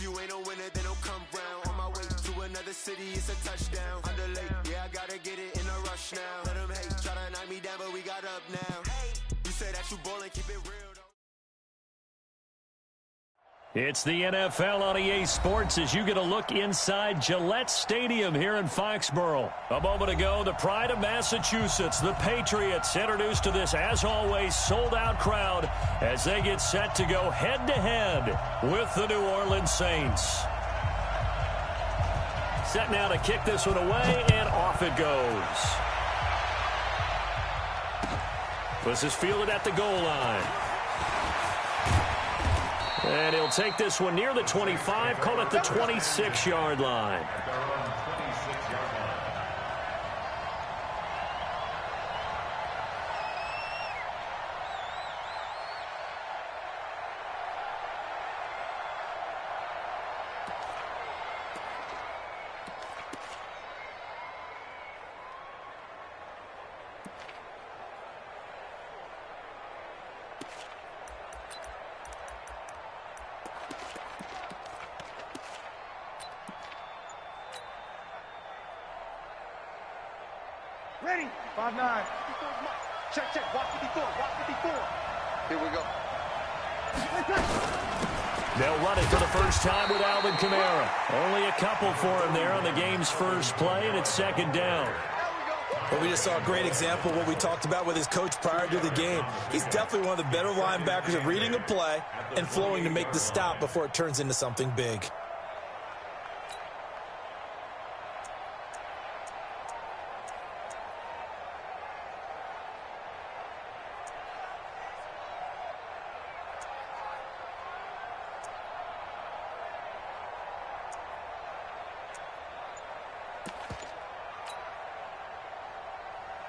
you ain't a winner, then don't come round. On my way to another city, it's a touchdown. Underlay, yeah, I gotta get it in a rush now. Let them hate, try to knock me down, but we got up now. You say that you ballin', keep it real. It's the NFL on EA Sports as you get a look inside Gillette Stadium here in Foxborough. A moment ago, the pride of Massachusetts, the Patriots, introduced to this, as always, sold-out crowd as they get set to go head-to-head with the New Orleans Saints. Set now to kick this one away, and off it goes. This is fielded at the goal line. And he'll take this one near the 25, call it the 26-yard line. Ready? 5-9. Check, check. Watch 54. Watch 54. Here we go. They'll run it for the first time with Alvin Kamara. Only a couple for him there on the game's first play, and it's second down. Well, we just saw a great example of what we talked about with his coach prior to the game. He's definitely one of the better linebackers at reading a play and flowing to make the stop before it turns into something big.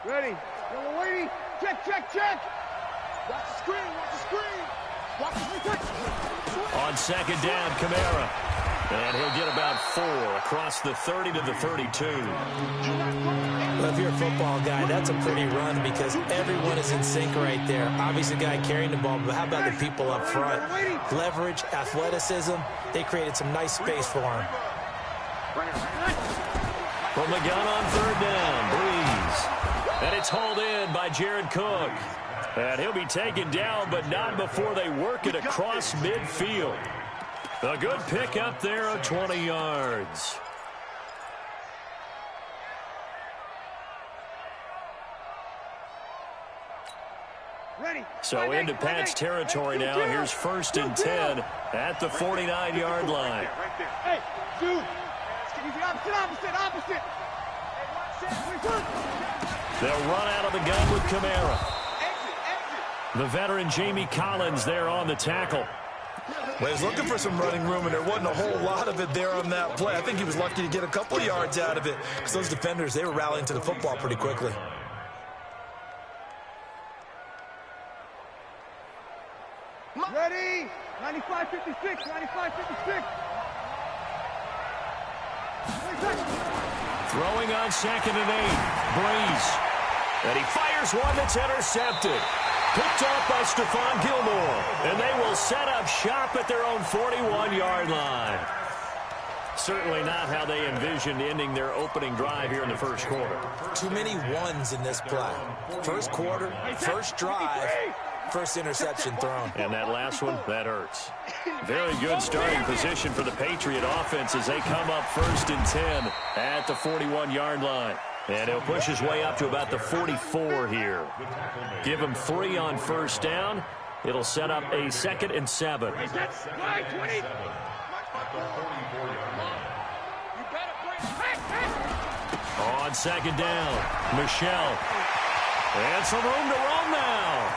Ready? Young lady. Check, check, check. Watch the screen. Watch the screen. Watch the screen. On second down, Kamara. And he'll get about 4 across the 30 to the 32. Well, if you're a football guy, that's a pretty run because everyone is in sync right there. Obviously, the guy carrying the ball, but how about the people up front? Leverage, athleticism, they created some nice space for him. From the gun on third down, Breeze. And it's hauled in by Jared Cook. And he'll be taken down, but not before they work it across midfield. A good pickup there of 20 yards. So into Pat's territory now. Here's 1st and 10 at the 49-yard line. Hey, dude. Opposite. They'll run out of the gun with Kamara. The veteran Jamie Collins there on the tackle. Well, he was looking for some running room, and there wasn't a whole lot of it there on that play. I think he was lucky to get a couple yards out of it because those defenders, they were rallying to the football pretty quickly. Ready? 95-56. 95-56. Throwing on 2nd and 8. Breeze. And he fires one that's intercepted. Picked off by Stephon Gilmore. And they will set up shop at their own 41-yard line. Certainly not how they envisioned ending their opening drive here in the first quarter. Too many ones in this play. First quarter, first drive, first interception thrown. And that last one, that hurts. Very good starting position for the Patriot offense as they come up 1st and 10 at the 41-yard line. And he'll push his way up to about the 44 here. Give him 3 on first down. It'll set up a 2nd and 7. On 2nd down, Michelle. And some room to run now.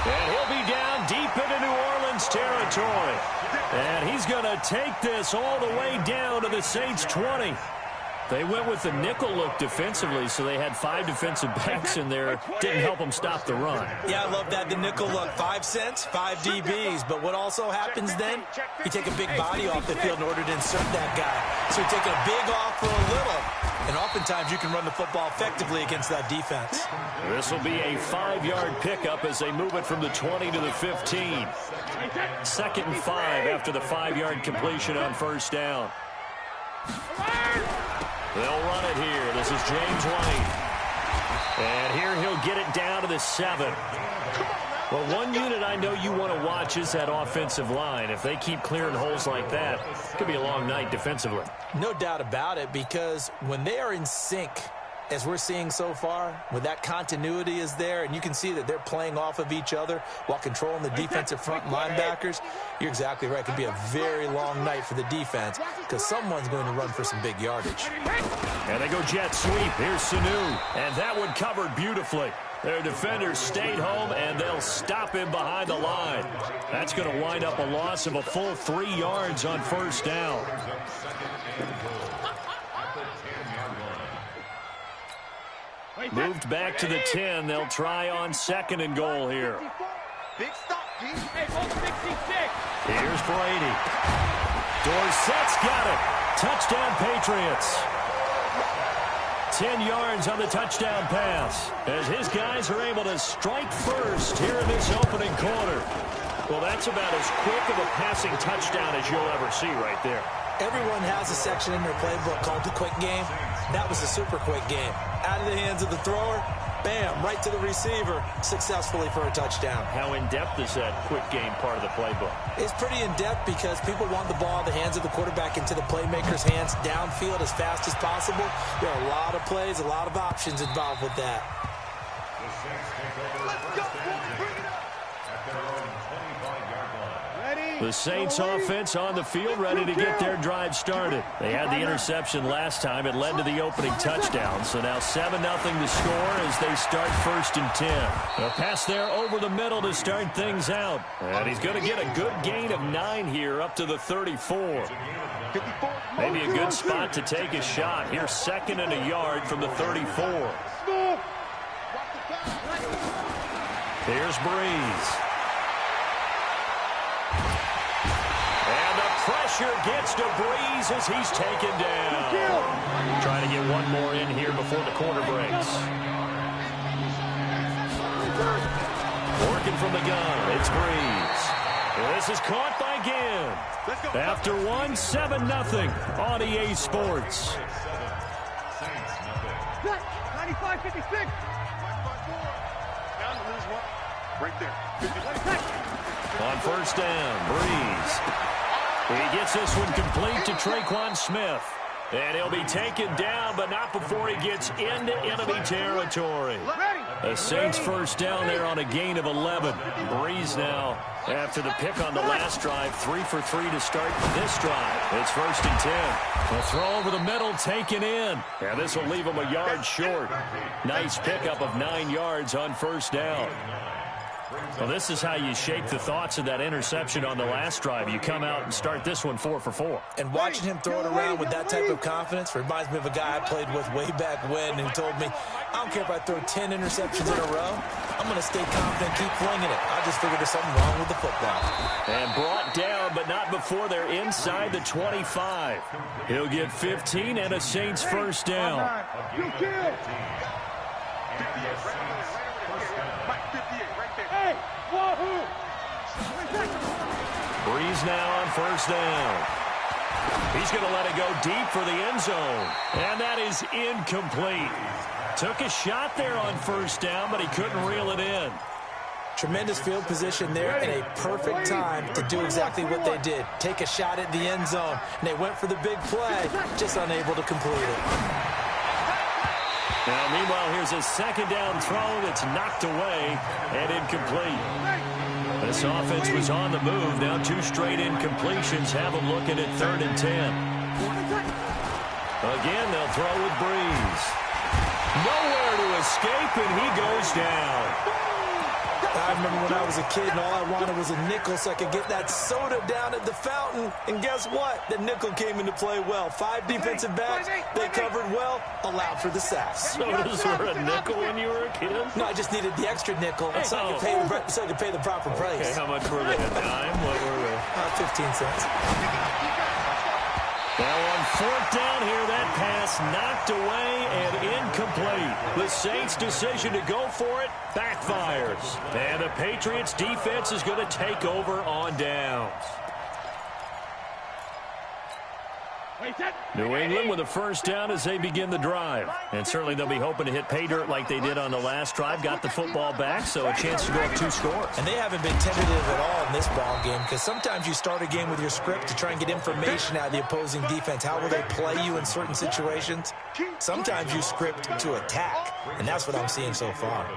And he'll be down deep into New Orleans territory. And he's going to take this all the way down to the Saints' 20. They went with the nickel look defensively, so they had 5 defensive backs in there. Didn't help them stop the run. Yeah, I love that, the nickel look. 5 cents, 5 DBs. But what also happens then, you take a big body off the field in order to insert that guy. So you're taking a big off for a little. And oftentimes you can run the football effectively against that defense. This will be a 5-yard pickup as they move it from the 20 to the 15. 2nd and 5 after the 5-yard completion on first down. They'll run it here. This is James White. And here he'll get it down to the 7. Well, one unit I know you want to watch is that offensive line. If they keep clearing holes like that, it could be a long night defensively. No doubt about it, because when they are in sync, as we're seeing so far, when that continuity is there, and you can see that they're playing off of each other while controlling the defensive front linebackers, you're exactly right. It could be a very long night for the defense because someone's going to run for some big yardage. And they go jet sweep. Here's Sanu. And that one covered beautifully. Their defenders stayed home, and they'll stop him behind the line. That's going to wind up a loss of a full 3 yards on first down. Moved back to the 10. They'll try on 2nd and goal here. Big stop, G. Hey, hold 66. Here's Brady. Dorsett's got it. Touchdown, Patriots. 10 yards on the touchdown pass as his guys are able to strike first here in this opening quarter. Well, that's about as quick of a passing touchdown as you'll ever see right there. Everyone has a section in their playbook called the quick game. That was a super quick game. Out of the hands of the thrower, bam, right to the receiver, successfully for a touchdown. How in-depth is that quick game part of the playbook? It's pretty in-depth because people want the ball in the hands of the quarterback into the playmaker's hands downfield as fast as possible. There are a lot of plays, a lot of options involved with that. The Saints offense on the field, ready to get their drive started. They had the interception last time. It led to the opening touchdown. So now 7-0 to score as they start 1st and 10. A pass there over the middle to start things out. And he's going to get a good gain of 9 here up to the 34. Maybe a good spot to take a shot. Here's 2nd and a yard from the 34. Here's Breeze. Pressure gets to Breeze as he's taken down. Trying to get one more in here before the quarter breaks. Working from the gun, it's Breeze. This is caught by Ginn. After 7-0 on EA Sports. 95-56. Right there. On first down, Breeze. He gets this one complete to Traquan Smith. And he'll be taken down, but not before he gets into enemy territory. The Saints first down there on a gain of 11. Breeze now, after the pick on the last drive, 3 for 3 to start this drive. It's 1st and 10. A throw over the middle taken in. And this will leave him a yard short. Nice pickup of 9 yards on first down. Well, this is how you shape the thoughts of that interception on the last drive. You come out and start this one 4 for 4. And watching him throw it around with that type of confidence reminds me of a guy I played with way back when who told me, I don't care if I throw 10 interceptions in a row. I'm going to stay confident, keep flinging it. I just figured there's something wrong with the football. And brought down, but not before they're inside the 25. He'll get 15 and a Saints first down. Breeze now on first down. He's going to let it go deep for the end zone. And that is incomplete. Took a shot there on first down, but he couldn't reel it in. Tremendous field position there and a perfect time to do exactly what they did. Take a shot at the end zone. And they went for the big play, just unable to complete it. Now, meanwhile, here's a 2nd down throw that's knocked away and incomplete. This offense was on the move. Now 2 straight incompletions have them looking at 3rd and 10. Again, they'll throw with Breeze. Nowhere to escape, and he goes down. I remember when I was a kid and all I wanted was a nickel so I could get that soda down at the fountain. And guess what? The nickel came into play well. 5 defensive backs, they covered well, allowed for the sacks. Sodas were a nickel when you were a kid? No, I just needed the extra nickel so I could pay the proper price. Okay, how much were they? A dime? What were they? 15 cents. Now on 4th down here, that pass knocked away and incomplete. The Saints' decision to go for it backfires. And the Patriots' defense is going to take over on downs. New England with a first down as they begin the drive. And certainly they'll be hoping to hit pay dirt like they did on the last drive. Got the football back, so a chance to go up 2 scores. And they haven't been tentative at all in this ball game because sometimes you start a game with your script to try and get information out of the opposing defense. How will they play you in certain situations? Sometimes you script to attack, and that's what I'm seeing so far.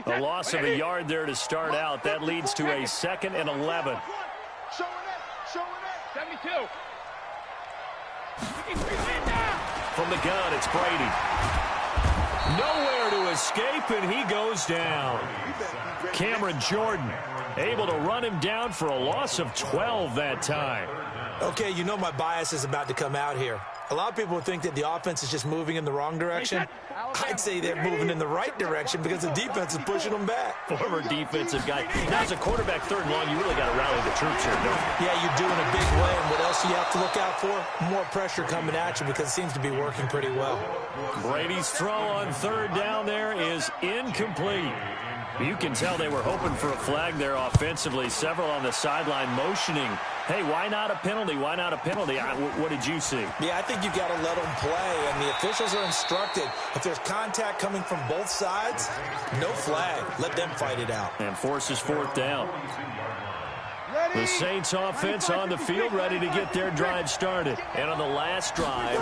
A loss of a yard there to start out. That leads to a 2nd and 11. 72. From the gun, it's Brady. Nowhere to escape, and he goes down. Cameron Jordan able to run him down for a loss of 12 that time. Okay, you know my bias is about to come out here. A lot of people would think that the offense is just moving in the wrong direction. I'd say they're moving in the right direction because the defense is pushing them back. Former defensive guy. Now, as a quarterback 3rd and long, you really got to rally the troops here, don't you? Yeah, you do in a big way. And what else do you have to look out for? More pressure coming at you because it seems to be working pretty well. Brady's throw on 3rd down there is incomplete. You can tell they were hoping for a flag there offensively. Several on the sideline motioning. Hey, why not a penalty? Why not a penalty? What did you see? Yeah, I think you've got to let them play, and the officials are instructed. If there's contact coming from both sides, no flag. Let them fight it out. And forces 4th down. The Saints offense on the field ready to get their drive started. And on the last drive,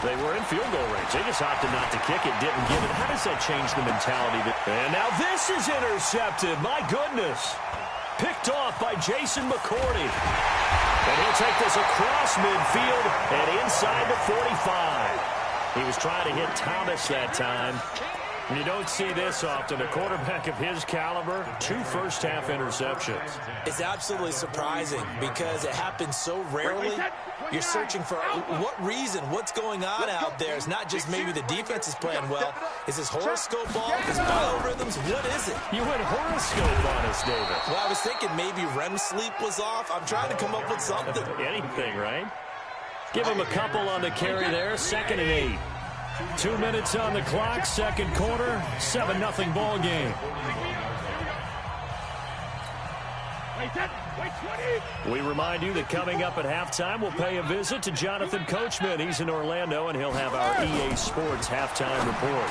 they were in field goal range. They just opted not to kick it, didn't give it. How does that change the mentality? And now this is intercepted. My goodness. Picked off by Jason McCourty. And he'll take this across midfield and inside the 45. He was trying to hit Thomas that time. And you don't see this often. A quarterback of his caliber, 2 first-half interceptions. It's absolutely surprising because it happens so rarely. You're searching for what reason, what's going on out there. It's not just maybe the defense is playing well. Is this horoscope ball? Is biorhythms? What is it? You went horoscope on us, David. Well, I was thinking maybe REM sleep was off. I'm trying to come up with something. Anything, right? Give him a couple on the carry there. 2nd and 8. 2 minutes on the clock, 2nd quarter, 7-0 ball game. We remind you that coming up at halftime, we'll pay a visit to Jonathan Coachman. He's in Orlando, and he'll have our EA Sports halftime report.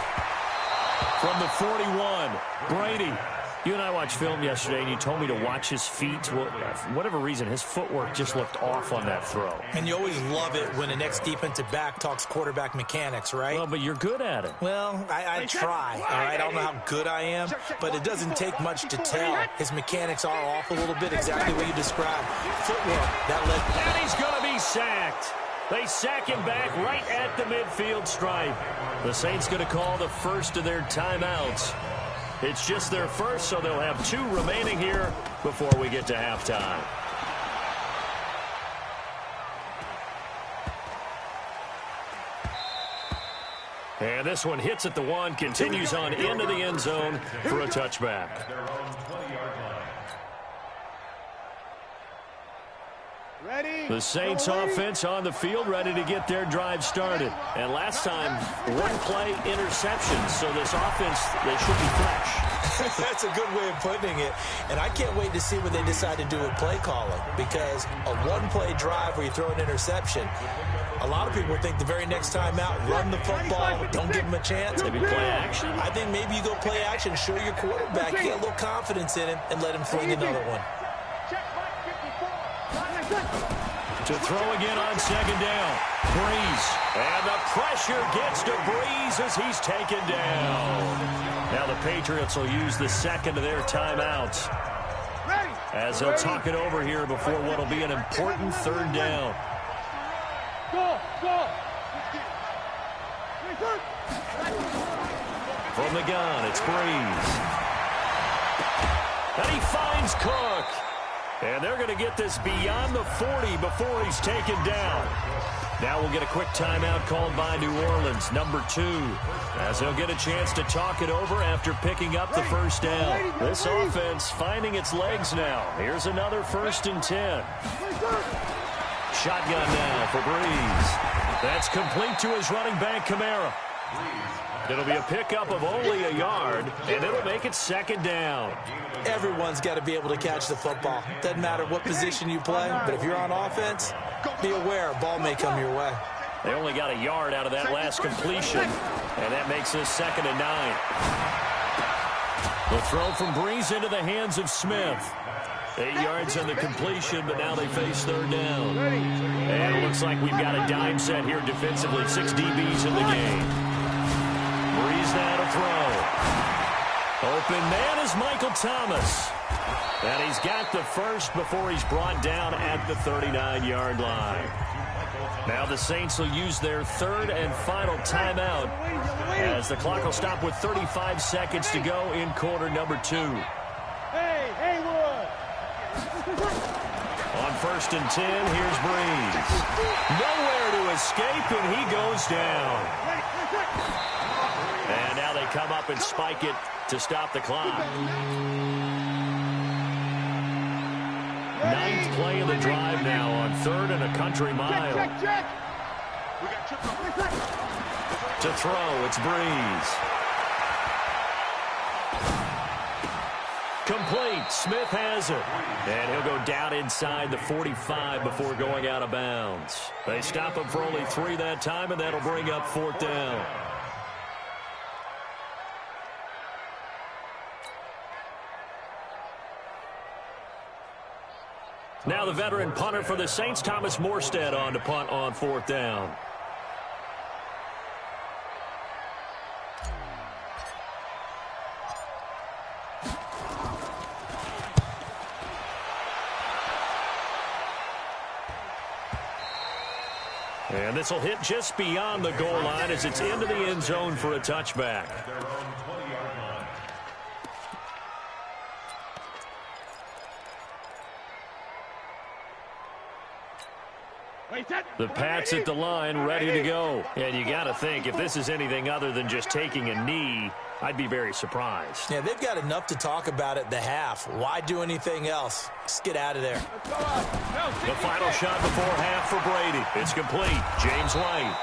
From the 41, Brady. You and I watched film yesterday, and you told me to watch his feet. Well, for whatever reason, his footwork just looked off on that throw. And you always love it when an ex-defensive back talks quarterback mechanics, right? Well, but you're good at it. Well, I try, all right? I don't know how good I am, but it doesn't take much to tell. His mechanics are off a little bit, exactly what you described. Footwork, that led... And he's going to be sacked. They sack him back right at the midfield stripe. The Saints going to call the first of their timeouts. It's just their first, so they'll have 2 remaining here before we get to halftime. And this one hits at the 1, continues on into the end zone for a touchback. The Saints offense on the field ready to get their drive started. And last time, 1-play interception. So this offense, they should be fresh. That's a good way of putting it. And I can't wait to see what they decide to do with play calling. Because a 1-play drive where you throw an interception, a lot of people think the very next time out, run the football, don't give them a chance. Maybe play action. I think maybe you go play action, show your quarterback, get a little confidence in him, and let him fling another one. To throw again on 2nd down. Breeze. And the pressure gets to Breeze as he's taken down. Now the Patriots will use the 2nd of their timeouts as they'll talk it over here before what will be an important 3rd down. Go! From the gun, it's Breeze. And he finds Cook. And they're going to get this beyond the 40 before he's taken down. Now we'll get a quick timeout called by New Orleans, number 2, as they'll get a chance to talk it over after picking up the first down. This offense finding its legs now. Here's another 1st and 10. Shotgun now for Breeze. That's complete to his running back, Kamara. It'll be a pickup of only a yard, and it'll make it 2nd down. Everyone's got to be able to catch the football. Doesn't matter what position you play, but if you're on offense, be aware a ball may come your way. They only got a yard out of that last completion, and that makes this 2nd and 9. The throw from Breeze into the hands of Smith. 8 yards on the completion, but now they face 3rd down. And it looks like we've got a dime set here defensively. 6 DBs in the game. Breeze now to throw. Open man is Michael Thomas. And he's got the first before he's brought down at the 39-yard line. Now the Saints will use their 3rd and final timeout as the clock will stop with 35 seconds to go in quarter number 2. On 1st and 10, here's Breeze. Nowhere to escape, and he goes down. And now they come up and spike it to stop the clock. 9th play of the drive now on 3rd and a country mile. To throw, it's Breeze. Complete. Smith has it. And he'll go down inside the 45 before going out of bounds. They stop him for only 3 that time, and that'll bring up 4th down. Now the veteran punter for the Saints, Thomas Morstead, on to punt on 4th down. And this will hit just beyond the goal line as it's into the end zone for a touchback. The Pats at the line, ready to go. And you got to think, if this is anything other than just taking a knee, I'd be very surprised. Yeah, they've got enough to talk about at the half. Why do anything else? Just get out of there. The final shot before half for Brady. It's complete. James White.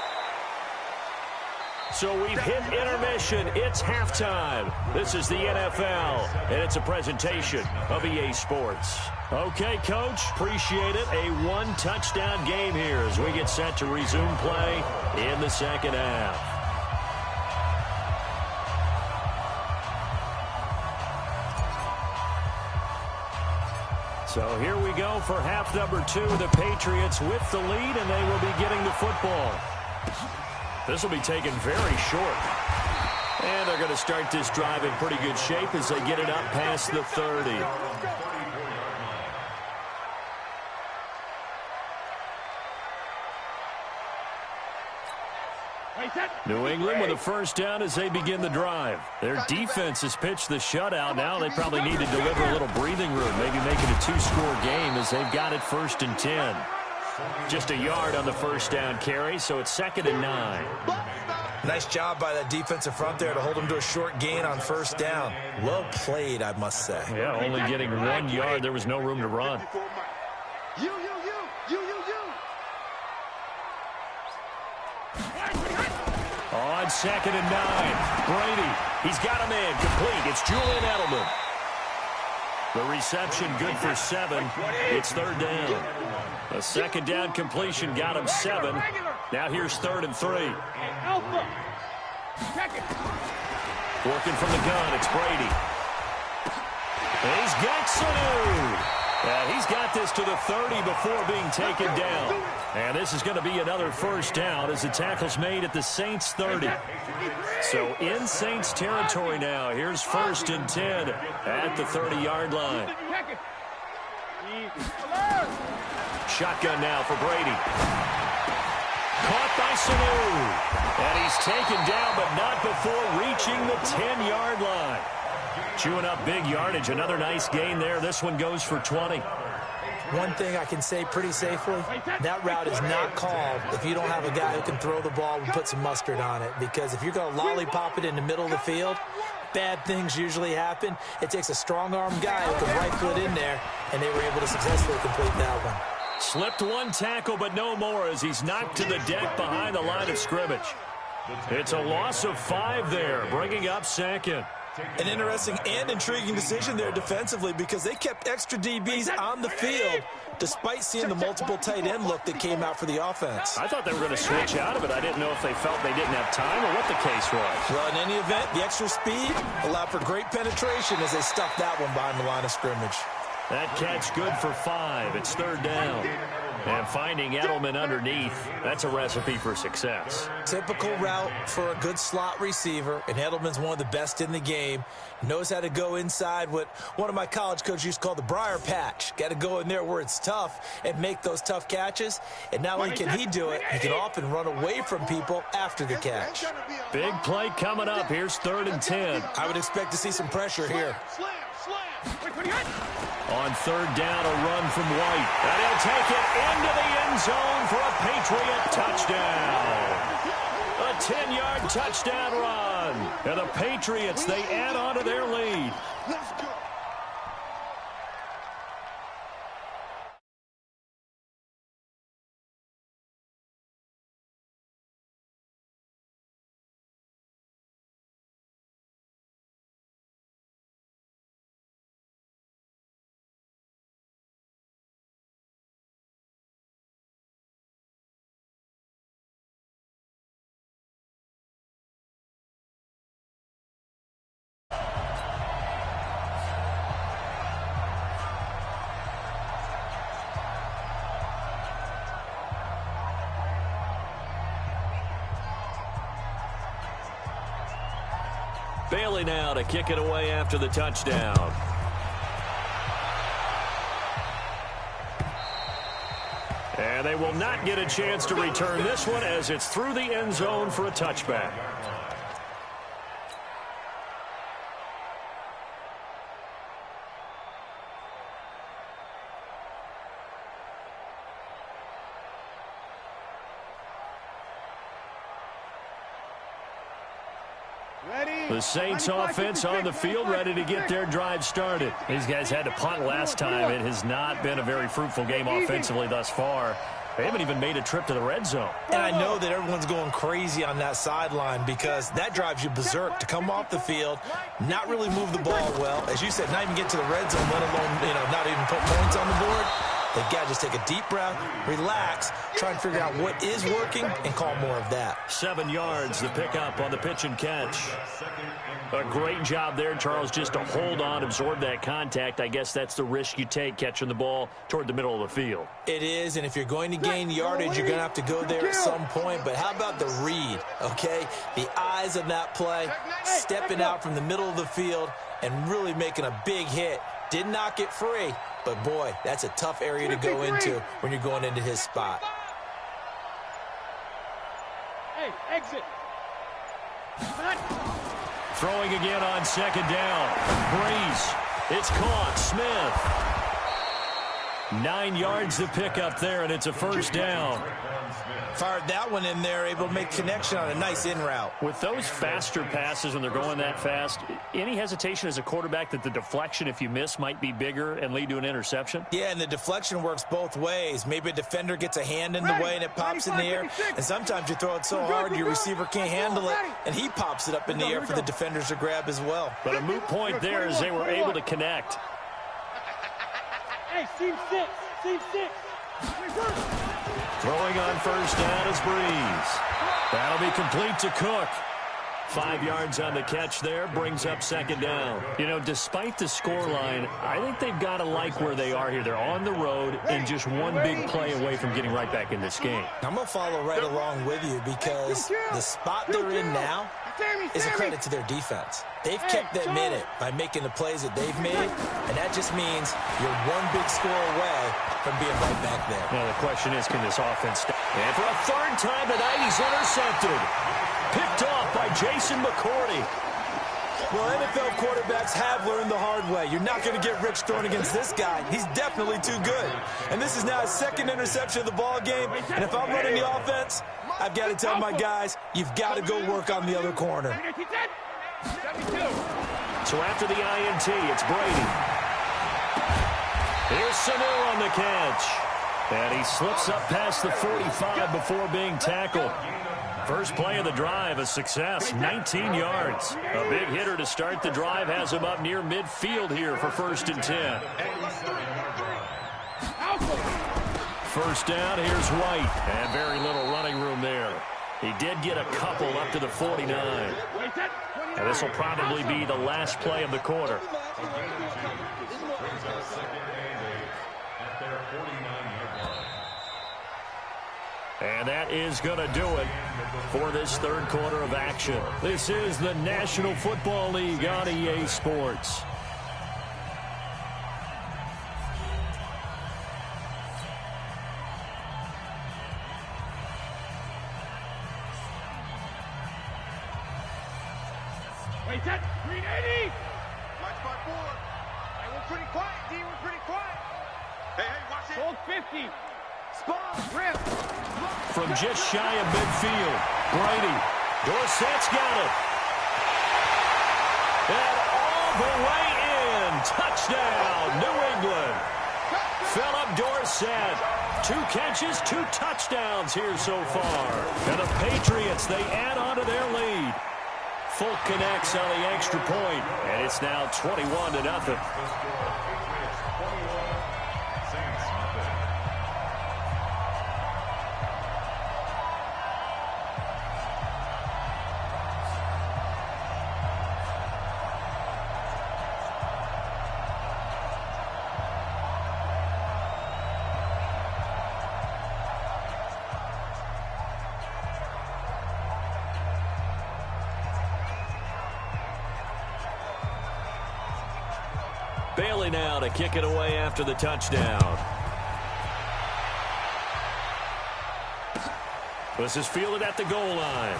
So we've hit intermission. It's halftime. This is the NFL, and it's a presentation of EA Sports. Okay, Coach, appreciate it. A 1-touchdown game here as we get set to resume play in the 2nd half. So here we go for half number 2. The Patriots with the lead, and they will be getting the football. This will be taken very short. And they're going to start this drive in pretty good shape as they get it up past the 30. New England with a first down as they begin the drive. Their defense has pitched the shutout. Now they probably need to deliver a little breathing room, maybe make it a 2-score game as they've got it 1st and 10. Just a yard on the first down carry, so it's 2nd and 9. Nice job by that defensive front there to hold them to a short gain on 1st down. Well played, I must say. Yeah, only getting 1 yard. There was no room to run. On 2nd and 9, Brady. He's got him in, complete. It's Julian Edelman. The reception good for 7. It's 3rd down. A 2nd down completion got him 7. Now here's 3rd and 3. Working from the gun, it's Brady. He's got Sanu. He's got this to the 30 before being taken down. And this is going to be another first down as the tackle's made at the Saints 30. So in Saints territory now. Here's 1st and 10 at the 30-yard line. Shotgun now for Brady. Caught by Sanu. And he's taken down, but not before reaching the 10-yard line. Chewing up big yardage. Another nice gain there. This one goes for 20. One thing I can say pretty safely, that route is not called if you don't have a guy who can throw the ball and put some mustard on it. Because if you're going to lollipop it in the middle of the field, bad things usually happen. It takes a strong-arm guy who can rifle it in there, and they were able to successfully complete that one. Slipped one tackle, but no more as he's knocked to the deck behind the line of scrimmage. It's a loss of 5 there, bringing up second. An interesting and intriguing decision there defensively because they kept extra DBs on the field despite seeing the multiple tight end look that came out for the offense. I thought they were going to switch out of it. I didn't know if they felt they didn't have time or what the case was. Well, in any event, the extra speed allowed for great penetration as they stuffed that one behind the line of scrimmage. That catch good for 5. It's 3rd down. And finding Edelman underneath, that's a recipe for success. Typical route for a good slot receiver, and Edelman's one of the best in the game. Knows how to go inside what one of my college coaches used to call the briar patch. Got to go in there where it's tough and make those tough catches. And not only can he do it, he can often run away from people after the catch. Big play coming up. Here's 3rd and 10. I would expect to see some pressure here. On 3rd down, a run from White. And he'll take it into the end zone for a Patriot touchdown. A 10-yard touchdown run. And the Patriots, they add on to their lead. Let's go. Bailey now to kick it away after the touchdown. And they will not get a chance to return this one as it's through the end zone for a touchback. The Saints offense on the field, ready to get their drive started. These guys had to punt last time. It has not been a very fruitful game offensively thus far. They haven't even made a trip to the red zone. And I know that everyone's going crazy on that sideline because that drives you berserk to come off the field, not really move the ball well. As you said, not even get to the red zone, let alone, not even put points on the board. They've got to just take a deep breath, relax, try and figure out what is working, and call more of that. 7 yards, the pickup on the pitch and catch. A great job there, Charles, just to hold on, absorb that contact. I guess that's the risk you take catching the ball toward the middle of the field. It is, and if you're going to gain yardage, you're going to have to go there at some point. But how about the read, okay? The eyes of that play, stepping out from the middle of the field and really making a big hit. Didn't knock it free, but, boy, that's a tough area to go into when you're going into his spot. Hey, exit. Throwing again on 2nd down. Breeze. It's caught. Smith. 9 yards to pick up there, and it's a 1st down. Fired that one in there, able to make connection on a nice in route. With those faster passes when they're going that fast, any hesitation as a quarterback that the deflection, if you miss, might be bigger and lead to an interception? Yeah, and the deflection works both ways. Maybe a defender gets a hand in the way and it pops in the air, and sometimes you throw it so hard your receiver can't handle it, and he pops it up in the air for the defenders to grab as well. But a moot point there as they were able to connect. Hey, team 6, team 6. Throwing on 1st down is Breeze. That'll be complete to Cook. 5 yards on the catch there, brings up 2nd down. Despite the scoreline, I think they've got to like where they are here. They're on the road and just one big play away from getting right back in this game. I'm going to follow right along with you because the spot they're in now, is a credit to their defense. They've kept them in it by making the plays that they've made, and that just means you're one big score away from being right back there. Now the question is, can this offense stay? And for a third time tonight, he's intercepted. Picked off by Jason McCourty. Well, NFL quarterbacks have learned the hard way. You're not going to get rich throwing against this guy. He's definitely too good. And this is now his second interception of the ball game. And if I'm running the offense, I've got to tell my guys, you've got to go work on the other corner. So after the INT, it's Brady. Here's Sanu on the catch. And he slips up past the 45 before being tackled. First play of the drive, a success, 19 yards. A big hitter to start the drive has him up near midfield here for 1st and 10. First down, here's White. And very little running room there. He did get a couple up to the 49. And this will probably be the last play of the quarter. And that is going to do it for this third quarter of action. This is the National Football League on EA Sports. Wait, that 380. Watch my board. Hey, we're pretty quiet, D. We're pretty quiet. Hey, watch it. Hold 50. Spot, rip. From just shy of midfield, Brady. Dorsett's got it. And all the way in. Touchdown, New England. Philip Dorsett. 2 catches, 2 touchdowns here so far. And the Patriots, they add on to their lead. Folk connects on the extra point, and it's now 21-0. Bailey now to kick it away after the touchdown. This is fielded at the goal line.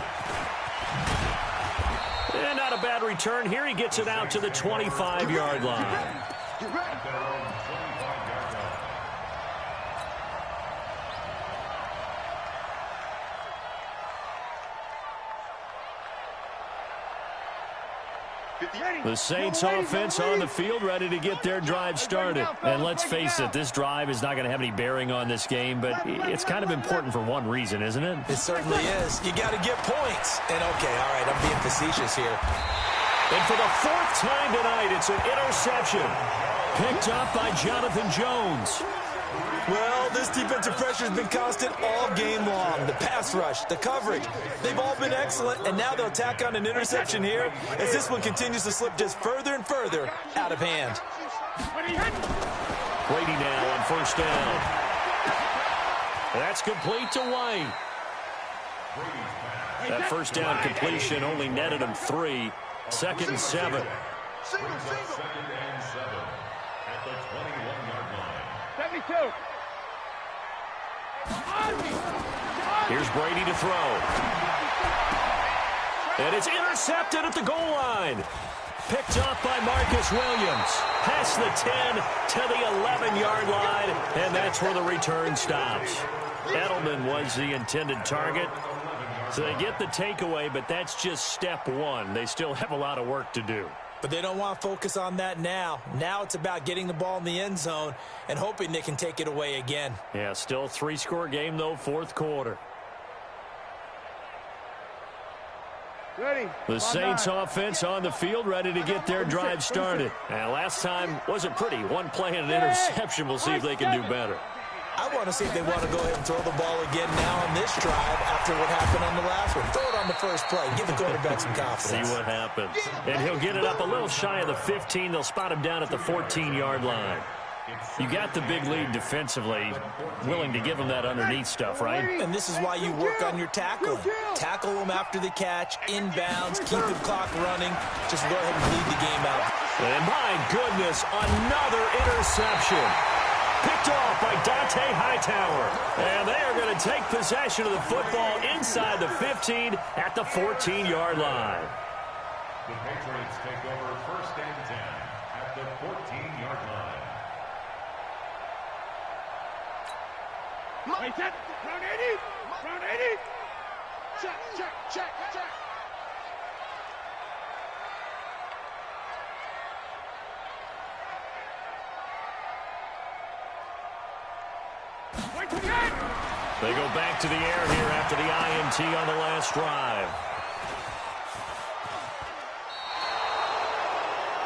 And not a bad return here. He gets it out to the 25-yard line. The Saints offense on the field, ready to get their drive started. And let's face it, this drive is not going to have any bearing on this game, but it's kind of important for one reason, isn't it? It certainly is. You got to get points. And okay, all right, I'm being facetious here. And for the 4th time tonight, it's an interception. Picked up by Jonathan Jones. Well, this defensive pressure has been constant all game long. The pass rush, the coverage, they've all been excellent, and now they'll tack on an interception here as this one continues to slip just further and further out of hand. Brady now on 1st down. That's complete to White. That 1st down completion only netted him 3. 2nd and 7. Single. At the 21-yard line. 72. Here's Brady to throw. And it's intercepted at the goal line. Picked up by Marcus Williams. Past the 10 to the 11-yard line. And that's where the return stops. Edelman was the intended target. So they get the takeaway, but that's just step 1. They still have a lot of work to do. But they don't want to focus on that now. Now it's about getting the ball in the end zone and hoping they can take it away again. Yeah, still 3-score game, though, 4th quarter. Ready. The Saints offense on the field, ready to get their drive started. And last time wasn't pretty. 1 play and an interception. We'll see if they can do better. I want to see if they want to go ahead and throw the ball again now on this drive after what happened on the last one. Throw it on the first play. Give the quarterback some confidence. See what happens. And he'll get it up a little shy of the 15. They'll spot him down at the 14-yard line. You got the big lead defensively, willing to give them that underneath stuff, right? And this is why you work on your tackling. Tackle them after the catch, inbounds, keep the clock running. Just go ahead and bleed the game out. And my goodness, another interception. Picked off by Dante Hightower. And they are going to take possession of the football inside the 15 at the 14-yard line. The Patriots take over 1st and 10 at the 14-yard line. Wait, that round 80? Round 80? Check, check, check, check. Wait again! They go back to the air here after the INT on the last drive.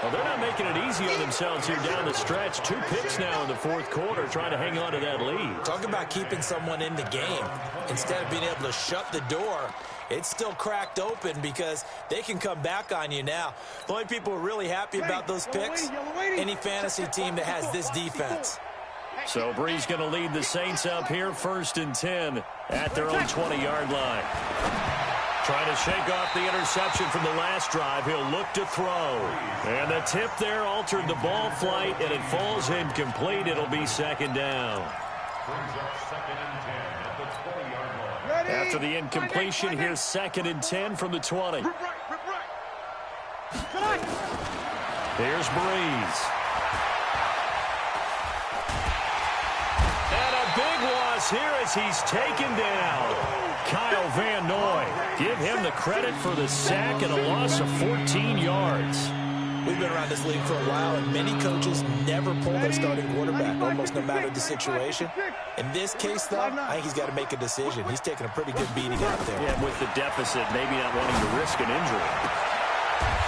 Well, they're not making it easy on themselves here down the stretch. 2 picks now in the 4th quarter, trying to hang on to that lead. Talk about keeping someone in the game. Instead of being able to shut the door, it's still cracked open because they can come back on you now. The only people who are really happy about those picks, any fantasy team that has this defense. So Bree's going to lead the Saints up here, 1st and 10 at their own 20-yard line. Trying to shake off the interception from the last drive. He'll look to throw. And the tip there altered the ball flight, and it falls incomplete. It'll be 2nd down. Brings up 2nd and 10 at the 20-yard line. After the incompletion, here's 2nd and 10 from the 20. Here's Breeze. And a big loss here as he's taken down. Kyle Van Noy. Give him the credit for the sack and a loss of 14 yards. We've been around this league for a while, and many coaches never pull their starting quarterback, almost no matter the situation. In this case, though, I think he's got to make a decision. He's taking a pretty good beating out there. Yeah, with the deficit, maybe not wanting to risk an injury.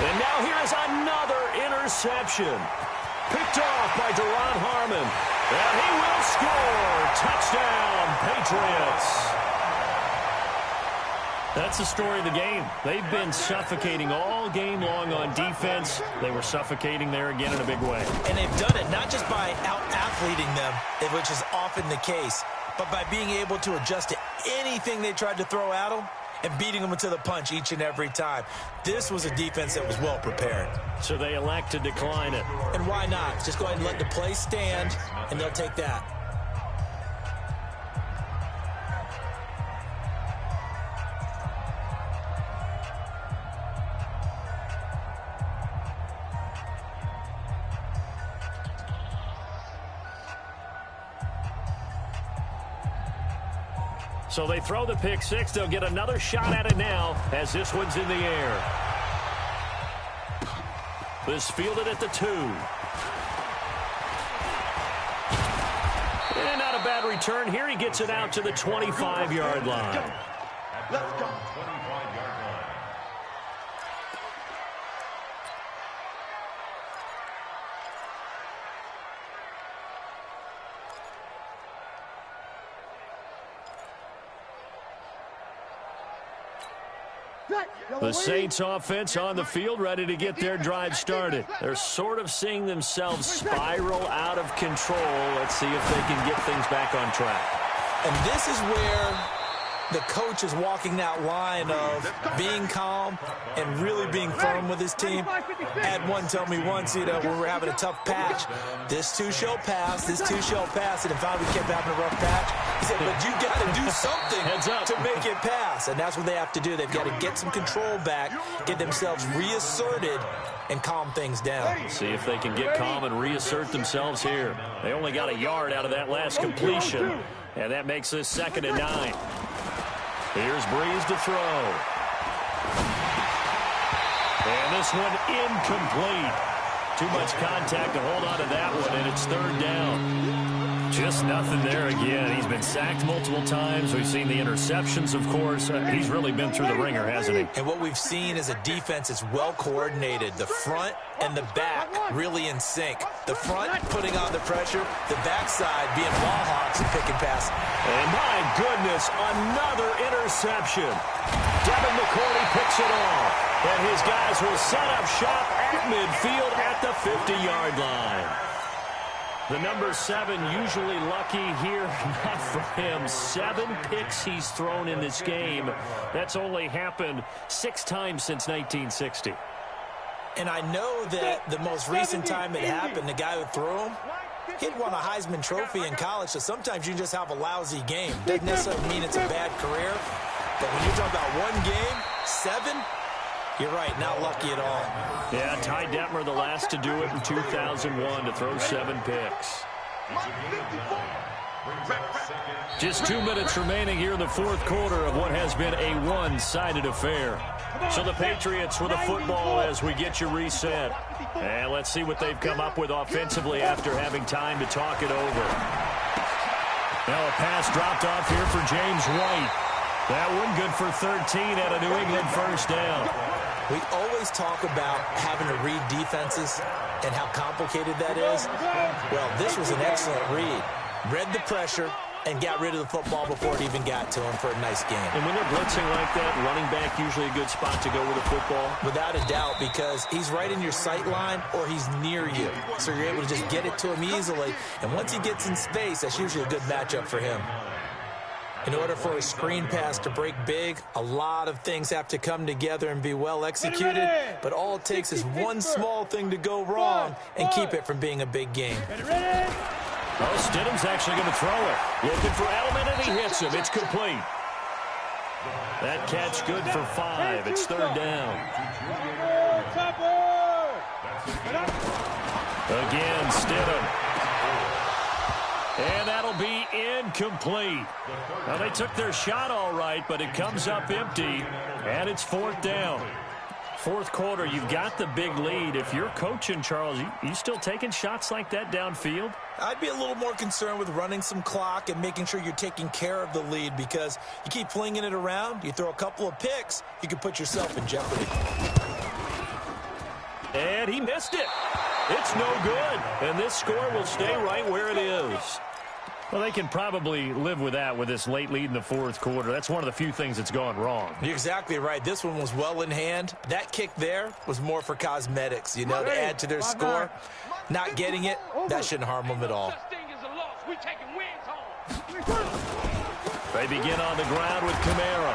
And now here is another interception. Picked off by Deron Harmon. And he will score. Touchdown, Patriots. That's the story of the game. They've been suffocating all game long on defense. They were suffocating there again in a big way. And they've done it not just by out-athleting them, which is often the case, but by being able to adjust to anything they tried to throw at them and beating them to the punch each and every time. This was a defense that was well prepared. So they elect to decline it. And why not? Just go ahead and let the play stand, and they'll take that. So they throw the pick six. They'll get another shot at it now as this one's in the air. This fielded at the 2. And not a bad return here. He gets it out to the 25-yard line. Let's go. 25-yard line. The Saints offense on the field, ready to get their drive started. They're sort of seeing themselves spiral out of control. Let's see if they can get things back on track. And this is where the coach is walking that line of being calm and really being firm with his team. I had one tell me once, when we're having a tough patch, this too shall pass, this too shall pass, and if finally we kept having a rough patch, he said, but you got to do something to make it pass, and that's what they have to do. They've got to get some control back, get themselves reasserted, and calm things down. See if they can get calm and reassert themselves here. They only got a yard out of that last completion, and that makes this 2nd and 9. Here's Breeze to throw. And this one incomplete. Too much contact to hold on to that one, and it's 3rd down. Just nothing there again. He's been sacked multiple times. We've seen the interceptions, of course. He's really been through the ringer, hasn't he? And what we've seen is a defense that's well coordinated. The front and the back really in sync. The front putting on the pressure, the backside being ball hawks and picking passes. And my goodness, another interception. Devin McCourty picks it off. And his guys will set up shop at midfield at the 50-yard line. The number 7 usually lucky here. Not for him. 7 picks he's thrown in this game. That's only happened 6 times since 1960. And I know that the most recent time it happened, the guy who threw him, he'd won a Heisman Trophy in college, so sometimes you just have a lousy game. Doesn't necessarily mean it's a bad career, but when you're talking about one game, 7, you're right, not lucky at all. Yeah, Ty Detmer, the last to do it in 2001, to throw 7 picks. Just 2 minutes remaining here in the fourth quarter of what has been a one-sided affair. So the Patriots with the football as we get you reset. And let's see what they've come up with offensively after having time to talk it over. Now a pass dropped off here for James White. That one good for 13 at a New England first down. We always talk about having to read defenses and how complicated that is. Well, this was an excellent read. Read the pressure and got rid of the football before it even got to him for a nice game. And when they're blitzing like that, running back usually a good spot to go with the football? Without a doubt, because he's right in your sight line or he's near you. So you're able to just get it to him easily. And once he gets in space, that's usually a good matchup for him. In order for a screen pass to break big, a lot of things have to come together and be well executed. But all it takes is one small thing to go wrong and keep it from being a big game. Oh, Stidham's actually going to throw it. Looking for Edelman, and he hits him. It's complete. That catch good for 5. It's third down. Again, Stidham. And that'll be incomplete. Now, they took their shot all right, but it comes up empty, and it's fourth down. Fourth quarter, you've got the big lead. If you're coaching, Charles, you still taking shots like that downfield? I'd be a little more concerned with running some clock and making sure you're taking care of the lead, because you keep flinging it around, you throw a couple of picks, you can put yourself in jeopardy. And he missed it. It's no good. And this score will stay right where it is. Well, they can probably live with that with this late lead in the fourth quarter. That's one of the few things that's gone wrong. You're exactly right. This one was well in hand. That kick there was more for cosmetics, to add to their score. Not getting it, that shouldn't harm them at all. They begin on the ground with Kamara.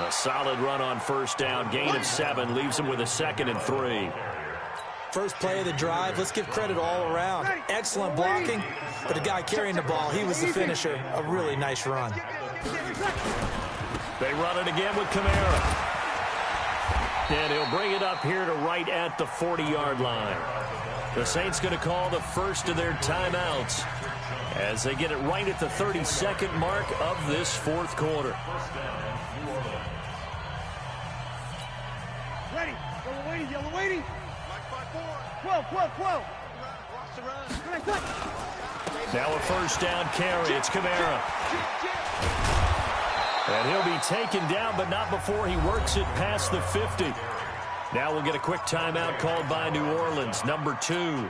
A solid run on first down. Gain of 7 leaves them with a 2nd and 3. First play of the drive, let's give credit all around. Excellent blocking, but the guy carrying the ball, he was the finisher. A really nice run. They run it again with Kamara. And he'll bring it up here to right at the 40-yard line. The Saints going to call the first of their timeouts as they get it right at the 32nd mark of this fourth quarter. Ready. Yellow waiting. Yellow waiting. 12. Now a first down carry. It's Kamara. And he'll be taken down, but not before he works it past the 50. Now we'll get a quick timeout called by New Orleans, number 2,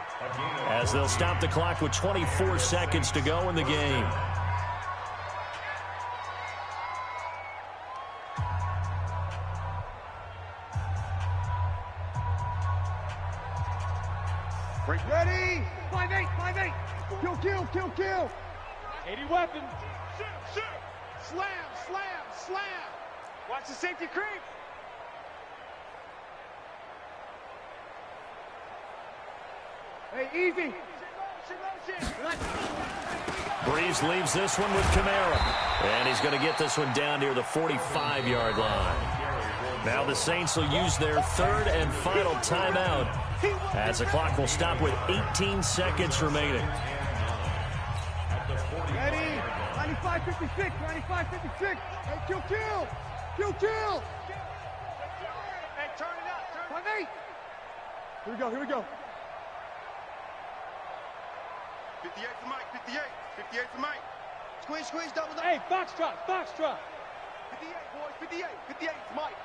as they'll stop the clock with 24 seconds to go in the game. Ready? 5-8. Kill. 80 weapons. Shoot. Slam. Watch the safety creep. Hey, easy. Breeze leaves this one with Kamara. And he's going to get this one down near the 45-yard line. Now the Saints will use their third and final timeout as the clock will stop with 18 seconds remaining. Ready? 95-56. Hey, kill. Hey, turn it up. 5-8. Here we go. 58 for Mike. 58 for Mike. Squeeze, double. Hey, box drop. 58, boys. 58 for Mike.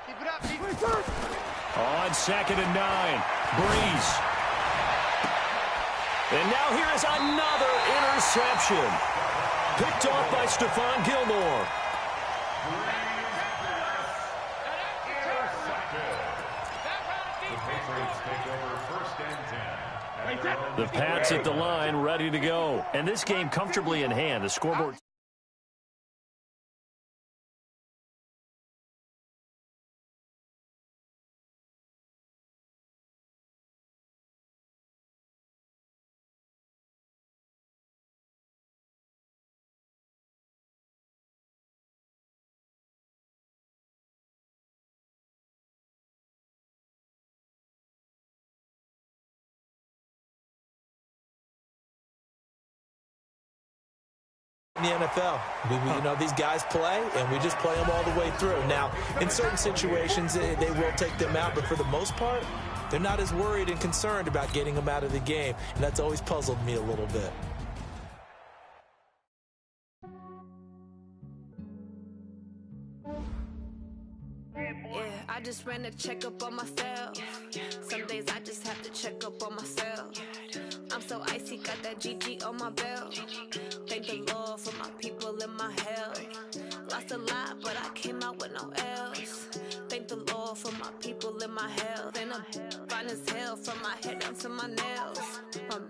Keep it up, On 2nd and 9, Breeze. And now here is another interception. Picked off by Stephon Gilmore. The Patriots take over 1st and 10 at The Pats at the line, ready to go. And this game comfortably in hand. The scoreboard. In the NFL, these guys play, and we just play them all the way through. Now, in certain situations, they will take them out, but for the most part, they're not as worried and concerned about getting them out of the game, and that's always puzzled me a little bit. Yeah, I just ran a checkup on myself. Some days I just have to check up on myself. I'm so icy, got that GG on my belt. Thank the Lord for my people in my health. Lost a lot, but I came out with no else. Thank the Lord for my people in my health. And I'm fine as hell from my head down to my nails. My man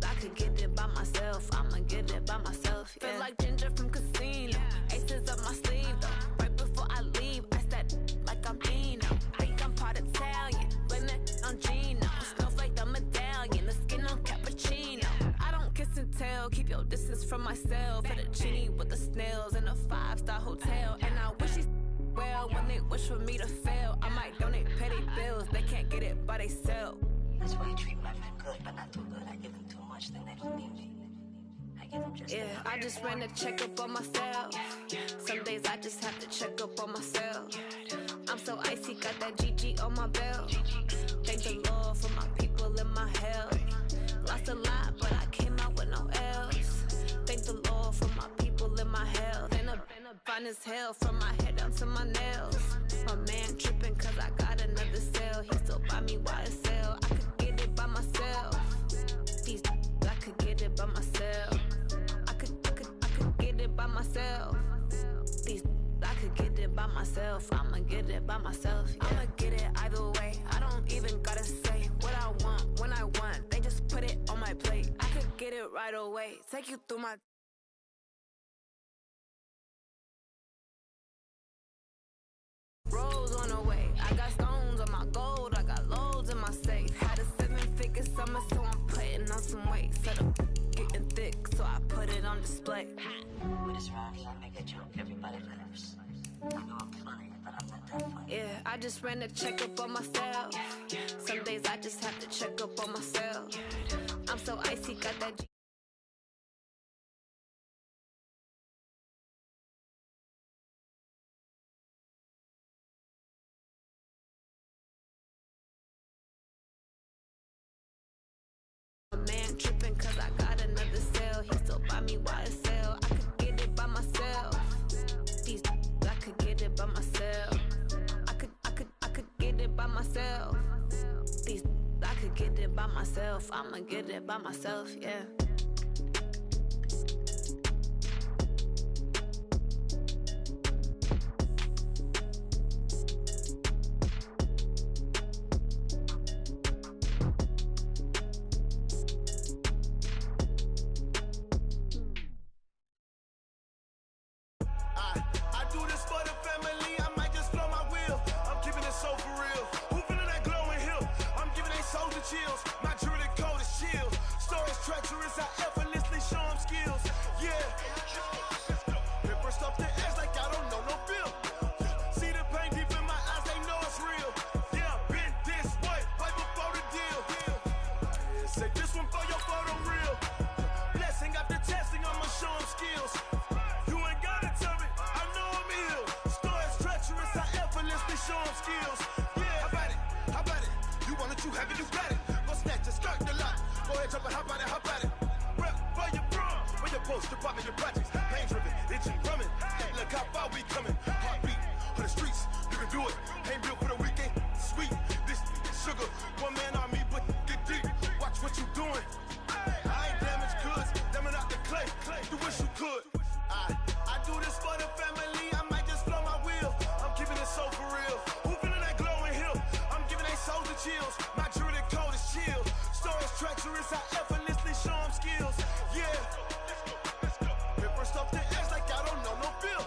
I could get it by myself. I'ma get it by myself. Yeah. Feel like Ginger from Casino. Aces up my sleeve though. Right before I leave, I said like I'm Dino. Think I'm part Italian. Blame it on Gino. Smells like the medallion. The skin on cappuccino. I don't kiss and tell. Keep your distance from myself. At a genie with the snails in a 5-star hotel. And I wish he's well when they wish for me to fail. I might donate petty bills. They can't get it by themselves. That's why I treat my friend good, but not too good. I give them too much, then they don't need me. I give them just enough. I just ran a checkup on myself. Some days I just have to check up on myself. I'm so icy, got that GG on my belt. Thank the Lord for my people in my health. Lost a lot, but I came out with no else. Thank the Lord for my people in my health. And I'm fine as hell from my head down to my nails. My man tripping cause I got another cell. He still buy me YSL. I could get it by myself. These I could get it by myself. I could get it by myself. These I could get it by myself. I'ma get it by myself. Yeah. I'ma get it either way. I don't even gotta say what I want when I want. They just put it on my plate. I could get it right away. Take you through my Rose on the way. I got stones on my gold. I got loads in my safe. Had a 7-figure summer, so I'm putting on some weight. Set up getting thick, so I put it on display. With this round here, I make a joke. Everybody laughs. I know I'm funny, but I'm not that funny. Yeah, I just ran a checkup on myself. Some days I just have to check up on myself. I'm so icy, got that man tripping cause I got another cell. He still buy me YSL. I could get it by myself. These I could get it by myself. I could get it by myself. These I could get it by myself. I'ma get it by myself, yeah. Chills. My jewelry code is chill. Storage treacherous, I effortlessly show them skills. Yeah. Pepper stuff the edge like I don't know no bill. See the pain deep in my eyes, they know it's real. Yeah, been this way, right before the deal. Say this one for your photo real. Blessing after testing, I'ma show them skills. You ain't gotta tell me, I know I'm ill. Storage treacherous, I effortlessly show them skills. Yeah, how about it? How about it? You want it, you have it, you got it. Go snatch it, skirt the lot. Go ahead, jump it, how about it, how about it? Rep for your bro, where your post, your poppin', your projects. Pain driven, itching, drumming. Look how far we coming. Heartbeat on the streets, you can do it. Ain't built for the weekend, sweet. This sugar, one man army, but get deep. Watch what you doing. I ain't damaged goods, damn it out the could. I do this for the family, I might just blow my wheel. I'm keeping it so for real. Who feeling that glowing hill? I'm giving they souls the chills. My jewelry code is chill. Stories treacherous, I effortlessly show them skills. Yeah. Paper stuff the edge like I don't know no feel.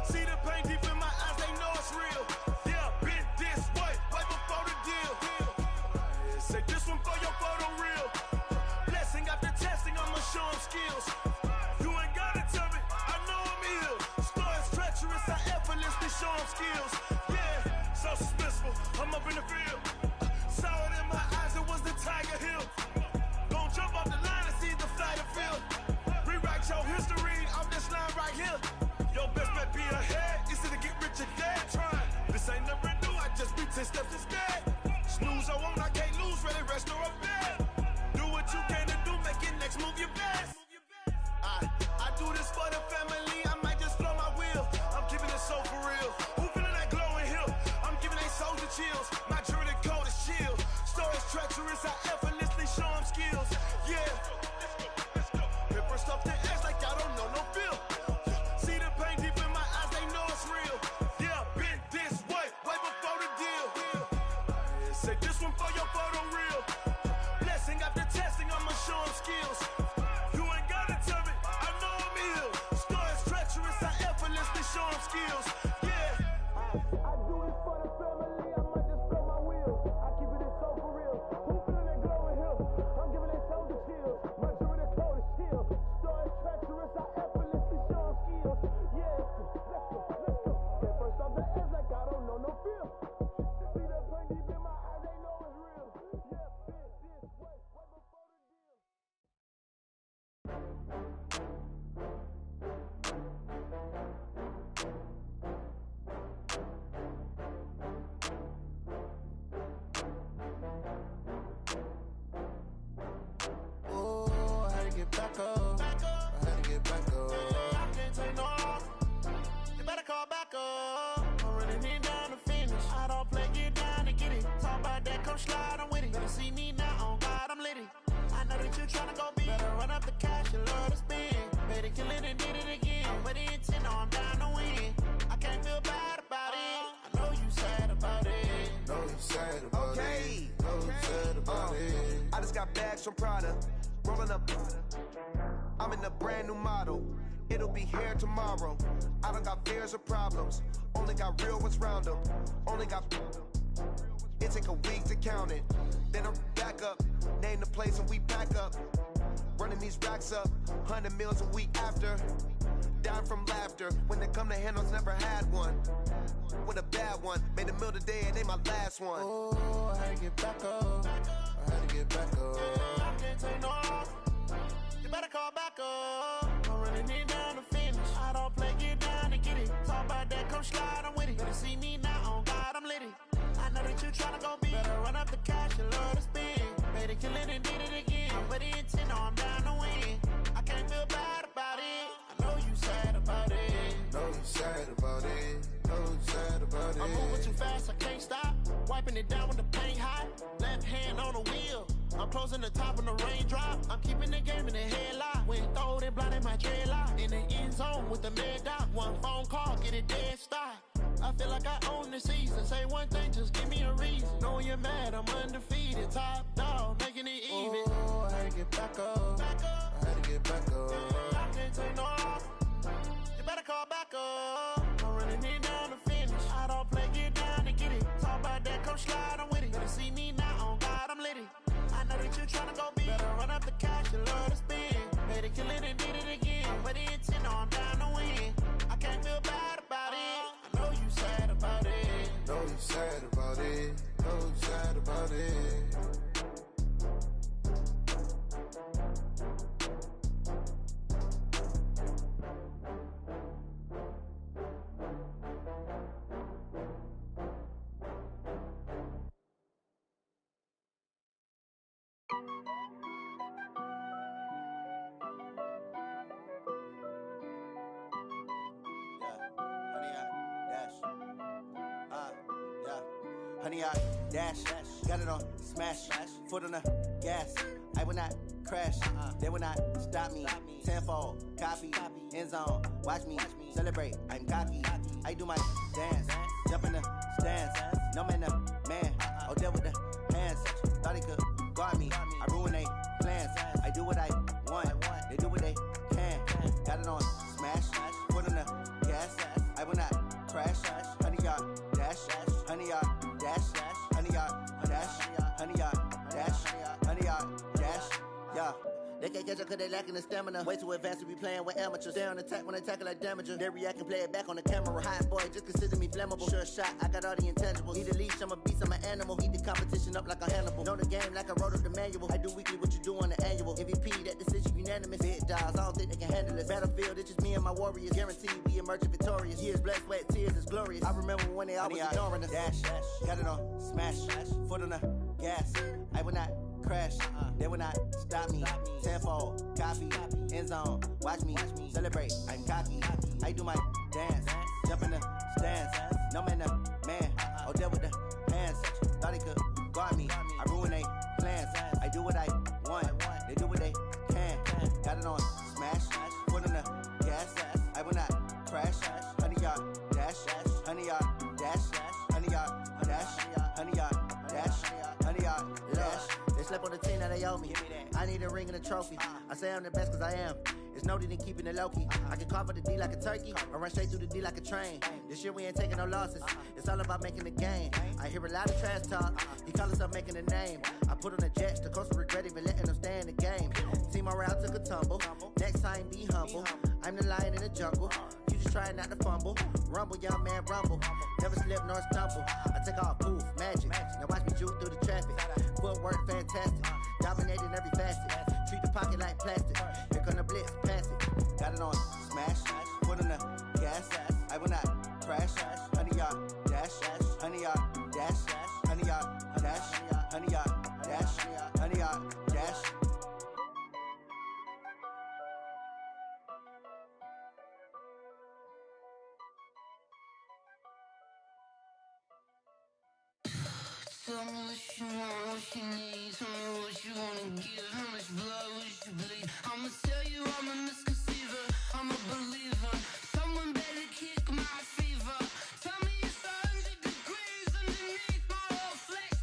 See the pain deep in my eyes, they know it's real. Yeah, been this way, right before the deal. Say this one for your photo reel. Blessing after testing, I'ma show them skills. You ain't gotta tell me, I know I'm ill. Stories treacherous, I effortlessly show them skills. Yeah, so suspenseful, I'm up in the field. Saw it in my eyes, it was the Tiger Hill. Gon' jump off the line and see the flight of field. Rewrite your history off this line right here. Your best bet be ahead, easy to get rich or dead trying. This ain't never new, I just be 10 steps instead. Snooze or won't, I can't lose, ready, rest or a bed. Do what you can to do, make it next move your best. I do this for the family, I might just blow my wheel. I'm keeping it so for real. Who feeling that glowing hill? I'm giving they souls the chills. My jewelry code is chill. Stories treacherous, I effortlessly show them skills. Yeah. Paper stuff the edge like I don't know no feel. See the pain deep in my eyes, they know it's real. Yeah, been this way, way before the deal. Say this one for your photo reel. Blessing after testing, I'ma show them skills. You ain't gotta tell me, I know I'm ill. Stories treacherous, I effortlessly show them skills. Yeah. I do this for the family, I might just blow my wheel. I keep it so for real. Who feeling that glowing hill? I'm giving they souls the chills. My jewelry code is chill. Stories treacherous, I effortlessly show them skills. Yeah, let's go. Get first off the edge like I don't know no feel. See that pain deep in my eyes, they know it's real. Yeah, been this way, way before the deal. Ooh, I had to get back up. I had to get back up. I can't take no off. You better call back up. I'm running in down to finish. I don't play, get down to get it. Talk about that, come slide, I'm with it. Better see me now, on God, I'm litty. I know that you tryna go big. Better run up the cash, you love to spend. Better kill it and did it again. I'm with the intent, no, I'm down to win. I can't feel bad about it. I know you sad about it. Know you sad about it. Know you sad about it. I just got bags from Prada. Rolling up. I'm in a brand new model. It'll be here tomorrow. I don't got fears or problems. Only got real ones round them. Only got. It take a week to count it. Then I'm back up. Name the place and we pack up. Running these racks up. 100 meals a week after. Down from laughter. When they come to handles, never had one. With a bad one. Made a meal today and they my last one. Oh, I had to get back up. I had to get back up. I can't take no off. You better call back up. I'm running in down to finish. I don't play, get down to get it. Talk about that, come slide, I'm with it. Better see me now, on God, I'm litty. I know that you tryna go big. Better run up the cash, you love to spend. Better kill it and did it again. I'm with the intent, no, I'm down to win. I can't feel bad about it. I know you sad about it. Know you sad about it. Know you sad about it. I'm moving too fast, I can't stop. Wiping it down when the paint hot. Left hand on the wheel. I'm closing the top when the raindrop. I'm keeping the game in the headlock. When throwed and blinded my dreadlock. In the end zone with the mad dot. One phone call, get it dead stop. I feel like I own the season. Say one thing, just give me a reason. Knowing you're mad, I'm undefeated. Top dog, making it even. Oh, I had to get back up. I had to get back up. I can't take no off. You better call back up. I'm running in down to finish. I don't play, get down to get it. Talk about that, come slide, I'm with it. Better see me now, on God, I'm litty. I know that you tryna go big. Better run up the cash, you love to spend. Better kill it and did it again. I'm with the intent, no, I'm down to win. I can't feel bad about it. I know you sad about it. Know you sad about it. Know you sad about it. Honey, I dash, got it on smash, foot on the gas. I will not crash. They will not stop me. Tenfold, copy, end zone. Watch me celebrate. I'm cocky. I do my dance, jump in the stands. No man, man. Oh, deal with the hands. Thought he could guard me. I ruin they plans. I do what I want. They do what they can. Got it on smash. Put on the gas. I will not crash. 100-yard dash. 100-yard dash. 100-yard dash. 100-yard dash. 100-yard dash. Yeah. They can't catch up cause they lacking the stamina. Way too advanced to be playing with amateurs. Stay on attack when they tackle like damager. They react and play it back on the camera. Hot boy, just consider me flammable. Sure shot, I got all the intangibles. Need a leash, I'm a beast, I'm an animal. Heat the competition up like a Hannibal. Know the game like I wrote up the manual. I do weekly what you do on the annual. MVP, that decision unanimous. Big dogs, I don't think they can handle it. Battlefield, it's just me and my warriors. Guaranteed we emerging victorious. Years, blood, sweat, tears, it's glorious. I remember when they always ignoring us. Dash, got it on smash. Foot on the gas. I will not crash. They will not stop me. Tenfold, copy, end zone. Watch me celebrate. I'm cocky. I do my dance, jump in the stands. No man, man. Oh, deal with the hands. Thought he could guard me. I ruin they plans. I do what I want. They do what they can. Got it on smash. Put on the gas. I will not crash. 100-yard dash. 100-yard dash. 100-yard dash. 100-yard dash. 100-yard dash. They slept on the team that they owe me. I need a ring and a trophy. I say I'm the best cause I am. It's no need in keeping it low-key. I can carve for the D like a turkey, or run straight through the D like a train. This year we ain't taking no losses. It's all about making the game. I hear a lot of trash talk. He call himself making a name. I put on the Jets. The coach will regret even letting them stay in the game. Team morale took a tumble. Next time be humble. I'm the lion in the jungle. You just trying not to fumble. Rumble, young man, rumble. Never slip nor stumble. I take off, poof, magic. Now watch me juke through the traffic. Footwork fantastic. Dominating every facet. Treat the pocket like plastic. Here come the blitz, pass it. Got it on smash. Put on the gas. I will not crash. 100-yard dash. 100-yard dash. 100-yard dash. 100-yard dash. 100-yard dash. Tell me what you want, what you need. Tell me what you wanna give. How much blood would you bleed? I'ma tell you I'm a misconceiver. I'm a believer. Someone better kick my fever. Tell me it's 100 degrees underneath my whole flesh.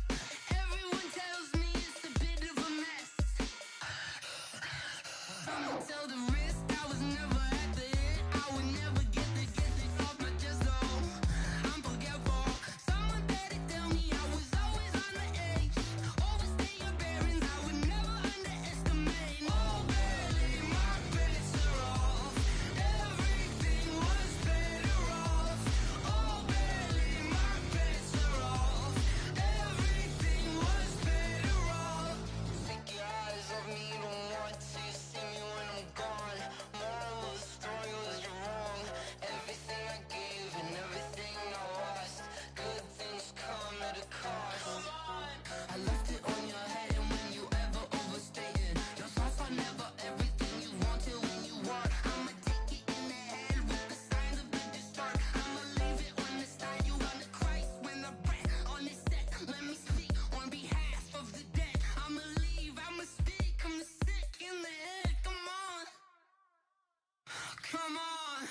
Everyone tells me it's a bit of a mess. I'ma tell the risk I was never at the end. I would never get the off my chest though. I'm forgetful. Someone better tell me I was always on the edge. Overstay your bearings, I would never underestimate. Oh, barely, my bets are off. Everything was better off. Oh, barely, my bets are off. Everything was better off. Take your eyes off me, don't want to see me when I'm gone. Moral of the story was you're wrong. Everything I gave and everything I lost. Good things come at a cost. I left it on your head, and when you ever overstated, your thoughts are never everything you wanted when you want. I'ma take it in the head with the signs of the distort. I'ma leave it on the side. You on the Christ when the breath on this set. Let me speak on behalf of the dead. I'ma leave, I'ma speak. I'm the sick in the head. Come on, come on.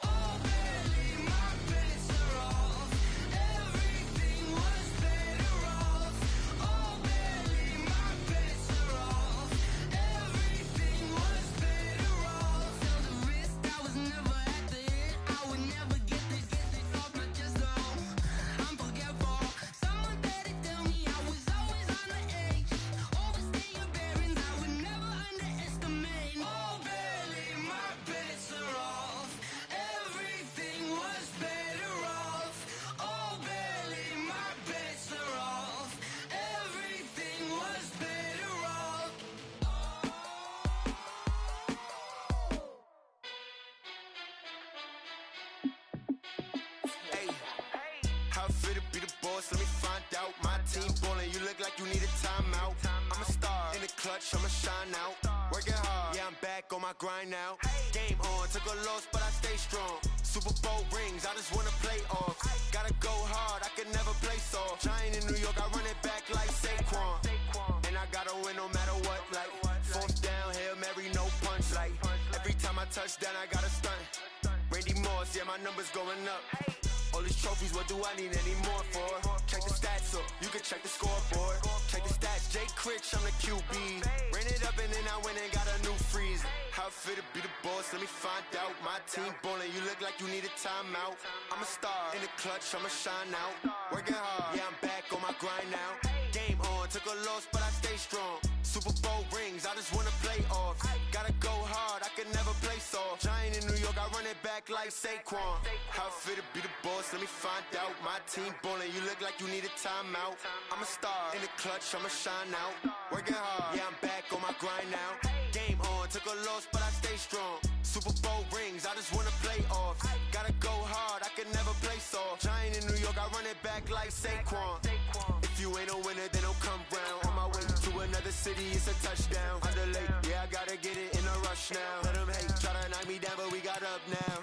Oh, barely, my bets are off. Everything was better off. Oh, barely, my bets are off. Everything was better off. Tell the risk I was never at the end. I would never get the off my chest though. I'm forgetful. Someone better tell me I was always on the edge. Overstay your bearings, I would never underestimate. Oh, barely, my bets are off. Everything was better off. Oh, barely, my bets are off. Everything was better off. Hey, how it feel to be the boss? Let me find out. My team ballin', you look like you need a timeout. I'm a star in the clutch, I'ma shine out. Working hard, yeah, I'm back on my grind now. Game on, took a loss, but I stay strong. Super Bowl rings, I just wanna play off. Gotta go hard, I can never play soft. Giant in New York, I run it back like Saquon. And I gotta win no matter what, like fourth down. got my touchdown, I got a stunt. Randy Moss, yeah, my numbers going up. All these trophies, what do I need any more for? Check the stats up, you can check the scoreboard. Check the stats, Jake Critch, I'm the QB. Ran it up and then I went and got a new freeze. How it feel to be the boss, let me find out. My team ballin', you look like you need a timeout. I'm a star, in the clutch, I'ma shine out. Working hard, yeah, I'm back on my grind now. Game on, took a loss, but I stay strong. Super Bowl rings, I just wanna play off. Gotta go hard, I can never play soft. Giant in New York, I run it back like Saquon. How it feel to be the boss, let me find out. My team ballin', you look like you need a timeout. I'm a star, in the clutch, I'ma shine out. Working hard, yeah, I'm back on my grind now. Game on, took a loss, but I stay strong. Super Bowl rings, I just wanna play off. Gotta go hard, I can never play soft. Giant in New York, I run it back like Saquon. If you ain't a winner, then don't come round. On my way to another city, it's a touchdown. Underlay, yeah, I gotta get it in a rush now. Let them hate, try to knock me down, but we got up now.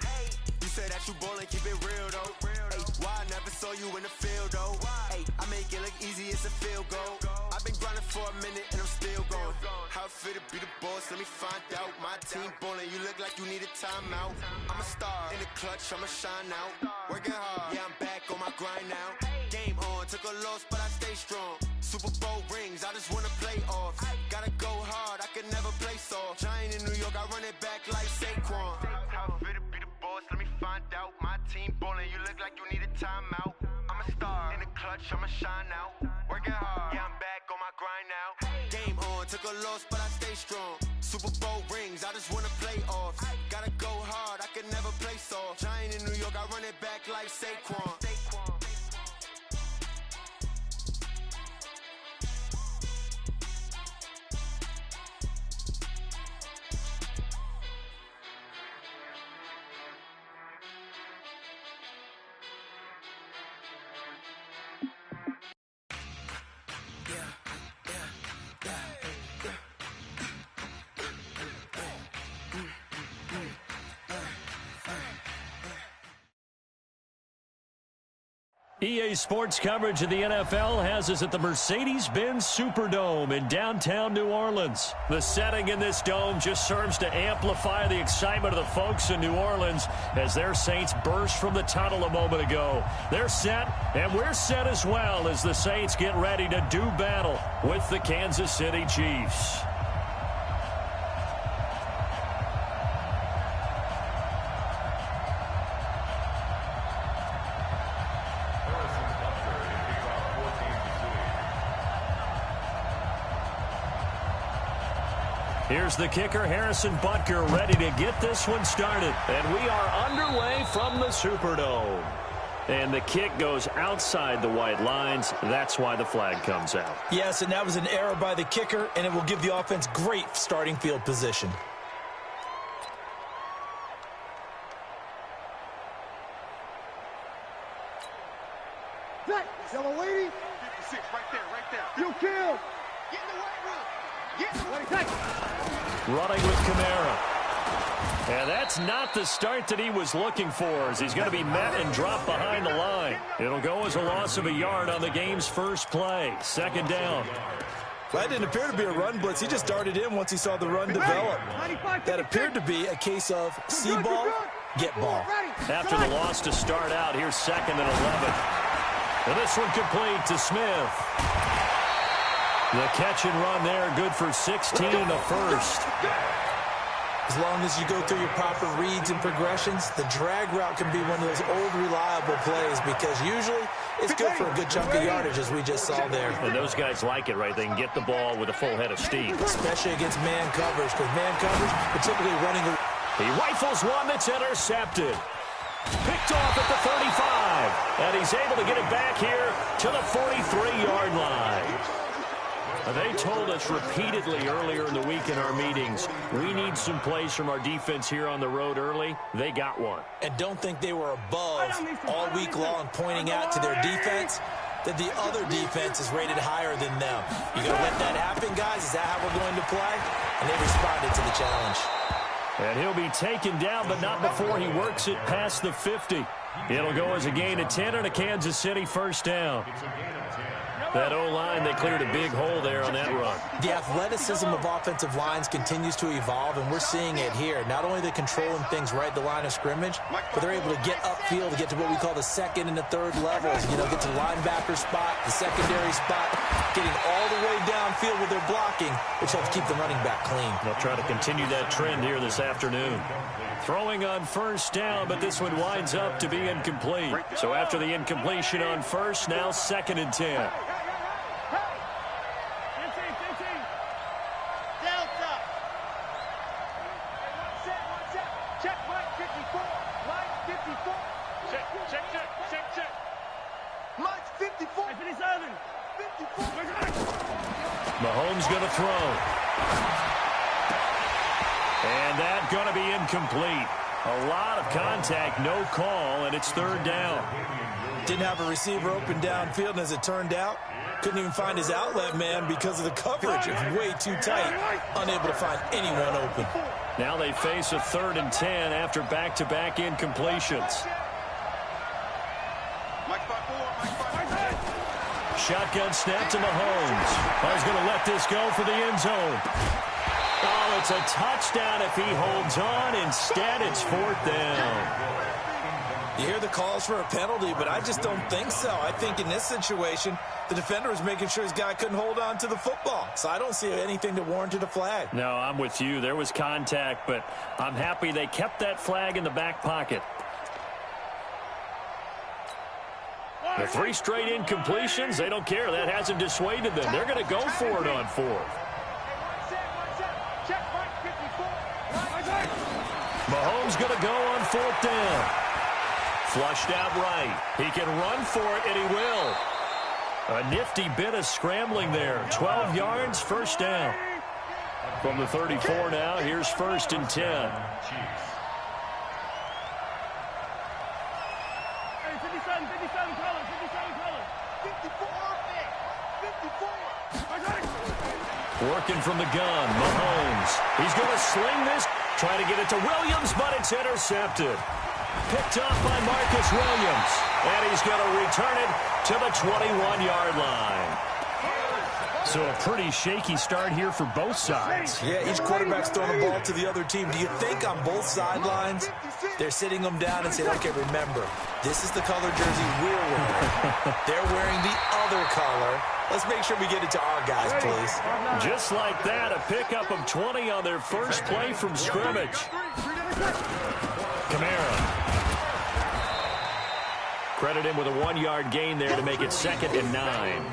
You say that you ballin', keep it real though. Hey, why I never saw you in the field though? Hey, I make it look easy, it's a field goal. I've been grinding for a minute and I'm still going. How it feel to be the boss, let me find out. My team ballin', you look like you need a timeout. I'm a star, in the clutch, I'ma shine out. Working hard, yeah, I'm back on my grind now. Game on, took a loss, but I stay strong. Super Bowl rings, I just wanna play off. Gotta go hard, I can never play soft. Giant in New York, I run it back like Saquon. How it feel to be the boss, let me find out. My team ballin', you look like you need a timeout. I'm a star, in the clutch, I'ma shine out. Working hard, yeah, I'm back on my grind now. Game on, took a loss, but I stay strong. Super Bowl rings, I just wanna play off. Gotta go hard, I can never play soft. Giant in New York, I run it back like Saquon. EA Sports coverage of the NFL has us at the Mercedes-Benz Superdome in downtown New Orleans. The setting in this dome just serves to amplify the excitement of the folks in New Orleans as their Saints burst from the tunnel a moment ago. They're set, and we're set as well as the Saints get ready to do battle with the Kansas City Chiefs. Here's the kicker, Harrison Butker, ready to get this one started. And we are underway from the Superdome. And the kick goes outside the white lines. That's why the flag comes out. Yes, and that was an error by the kicker, and it will give the offense great starting field position. Set, yellow lady. 56, right there. You kill. Get in the white room. Get in the white room. Running with Kamara. And that's not the start that he was looking for, as he's going to be met and dropped behind the line. It'll go as a loss of a yard on the game's first play. Second down. That didn't appear to be a run blitz. He just darted in once he saw the run develop. That appeared to be a case of see ball, get ball. After the loss to start out, here's 2nd and 11. And this one complete to Smith. The catch and run there, good for 16 and a first. As long as you go through your proper reads and progressions, the drag route can be one of those old reliable plays because usually it's good for a good chunk of yardage, as we just saw there. And those guys like it, right? They can get the ball with a full head of steam. Especially against man coverage, because man coverage, particularly running. He rifles one that's intercepted. Picked off at the 35. And he's able to get it back here to the 43-yard line. They told us repeatedly earlier in the week in our meetings, we need some plays from our defense here on the road early. They got one. And don't think they were above all week long pointing out to their defense that the other defense is rated higher than them. You going to let that happen, guys? Is that how we're going to play? And they responded to the challenge. And he'll be taken down, but not before he works it past the 50. It'll go as a gain of 10 and a Kansas City first down. That O-line, they cleared a big hole there on that run. The athleticism of offensive lines continues to evolve, and we're seeing it here. Not only are they controlling things right at the line of scrimmage, but they're able to get upfield to get to what we call the second and the third levels. You know, get to the linebacker spot, the secondary spot, getting all the way downfield with their blocking, which helps keep the running back clean. They'll try to continue that trend here this afternoon. Throwing on first down, but this one winds up to be incomplete. So after the incompletion on first, now 2nd and 10. Mahomes going to throw. And that going to be incomplete. A lot of contact, no call, and it's 3rd down. Didn't have a receiver open downfield, and as it turned out, couldn't even find his outlet man because of the coverage. It's way too tight, unable to find anyone open. Now they face a 3rd and 10 after back-to-back incompletions. Shotgun snap to Mahomes. He's going to let this go for the end zone. Oh, it's a touchdown if he holds on. Instead, it's 4th down. You hear the calls for a penalty, but I just don't think so. I think in this situation, the defender was making sure his guy couldn't hold on to the football. So I don't see anything that warranted a flag. No, I'm with you. There was contact, but I'm happy they kept that flag in the back pocket. The 3 straight incompletions, they don't care. That hasn't dissuaded them. They're going to go for it on 4th. Mahomes going to go on 4th down. Flushed out right. He can run for it, and he will. A nifty bit of scrambling there. 12 yards, first down. From the 34 now, here's 1st and 10. Working from the gun, Mahomes. He's going to sling this, try to get it to Williams, but it's intercepted. Picked off by Marcus Williams, and he's going to return it to the 21-yard line. So a pretty shaky start here for both sides. Yeah, each quarterback's throwing the ball to the other team. Do you think on both sidelines they're sitting them down and saying, okay, remember, this is the color jersey we're wearing. They're wearing the other color. Let's make sure we get it to our guys, please. Just like that, a pickup of 20 on their first play from scrimmage. Kamara. Credit him with a 1-yard gain there to make it 2nd and 9.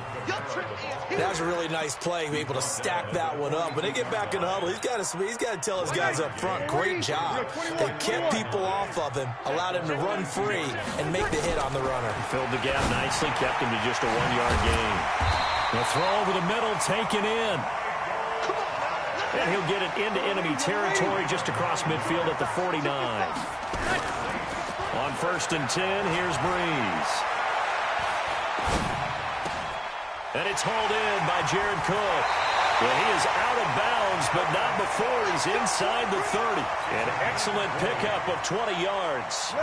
That was a really nice play, able to stack that one up. When they get back in the huddle, he's got to tell his guys up front, great job. They kept people off of him, allowed him to run free, and make the hit on the runner. Filled the gap nicely, kept him to just a 1-yard gain. The throw over the middle, taken in. And he'll get it into enemy territory just across midfield at the 49. On 1st and 10, here's Breeze. And it's hauled in by Jared Cook. Well, he is out of bounds, but not before he's inside the 30. An excellent pickup of 20 yards.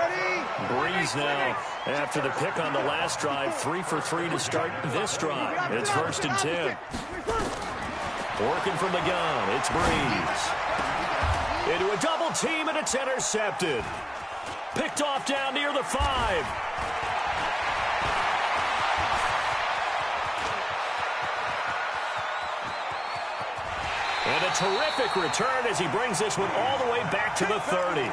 Breeze now, after the pick on the last drive, 3 for 3 to start this drive. It's 1st and 10. Working from the gun, it's Breeze. Into a double team, and it's intercepted. Picked off down near the 5. And a terrific return as he brings this one all the way back to the 30.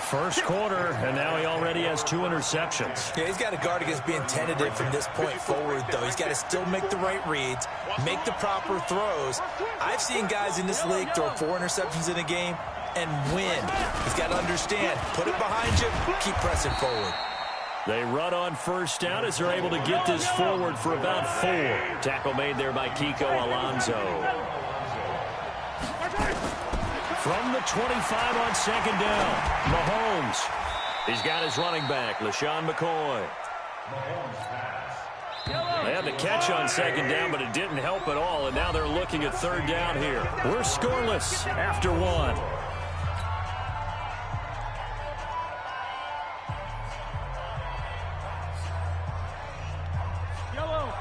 First quarter, and now he already has 2 interceptions. Yeah, he's got to guard against being tentative from this point forward, though. He's got to still make the right reads, make the proper throws. I've seen guys in this league throw 4 interceptions in a game and win. He's got to understand, put it behind you, keep pressing forward. They run on first down as they're able to get this forward for about 4. Tackle made there by Kiko Alonso. From the 25 on second down, Mahomes. He's got his running back, LaShawn McCoy. They had the catch on second down, but it didn't help at all, and now they're looking at third down here. We're scoreless after 1.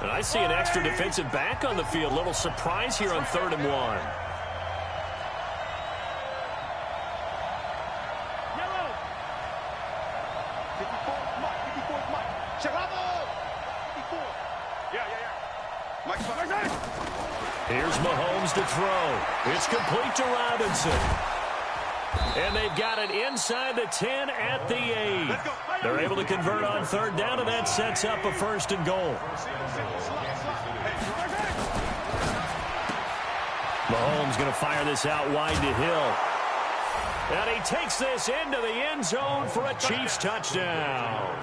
And I see an extra defensive back on the field. Little surprise here on 3rd and 1. Yellow. 54 is Mike. 54 is Mike. Cherado. 54. Yeah. Mike's behind. Here's Mahomes to throw. It's complete to Robinson. And they've got it inside the 10 at the 8. They're able to convert on 3rd down, and that sets up a 1st and goal. Mahomes going to fire this out wide to Hill. And he takes this into the end zone for a Chiefs touchdown.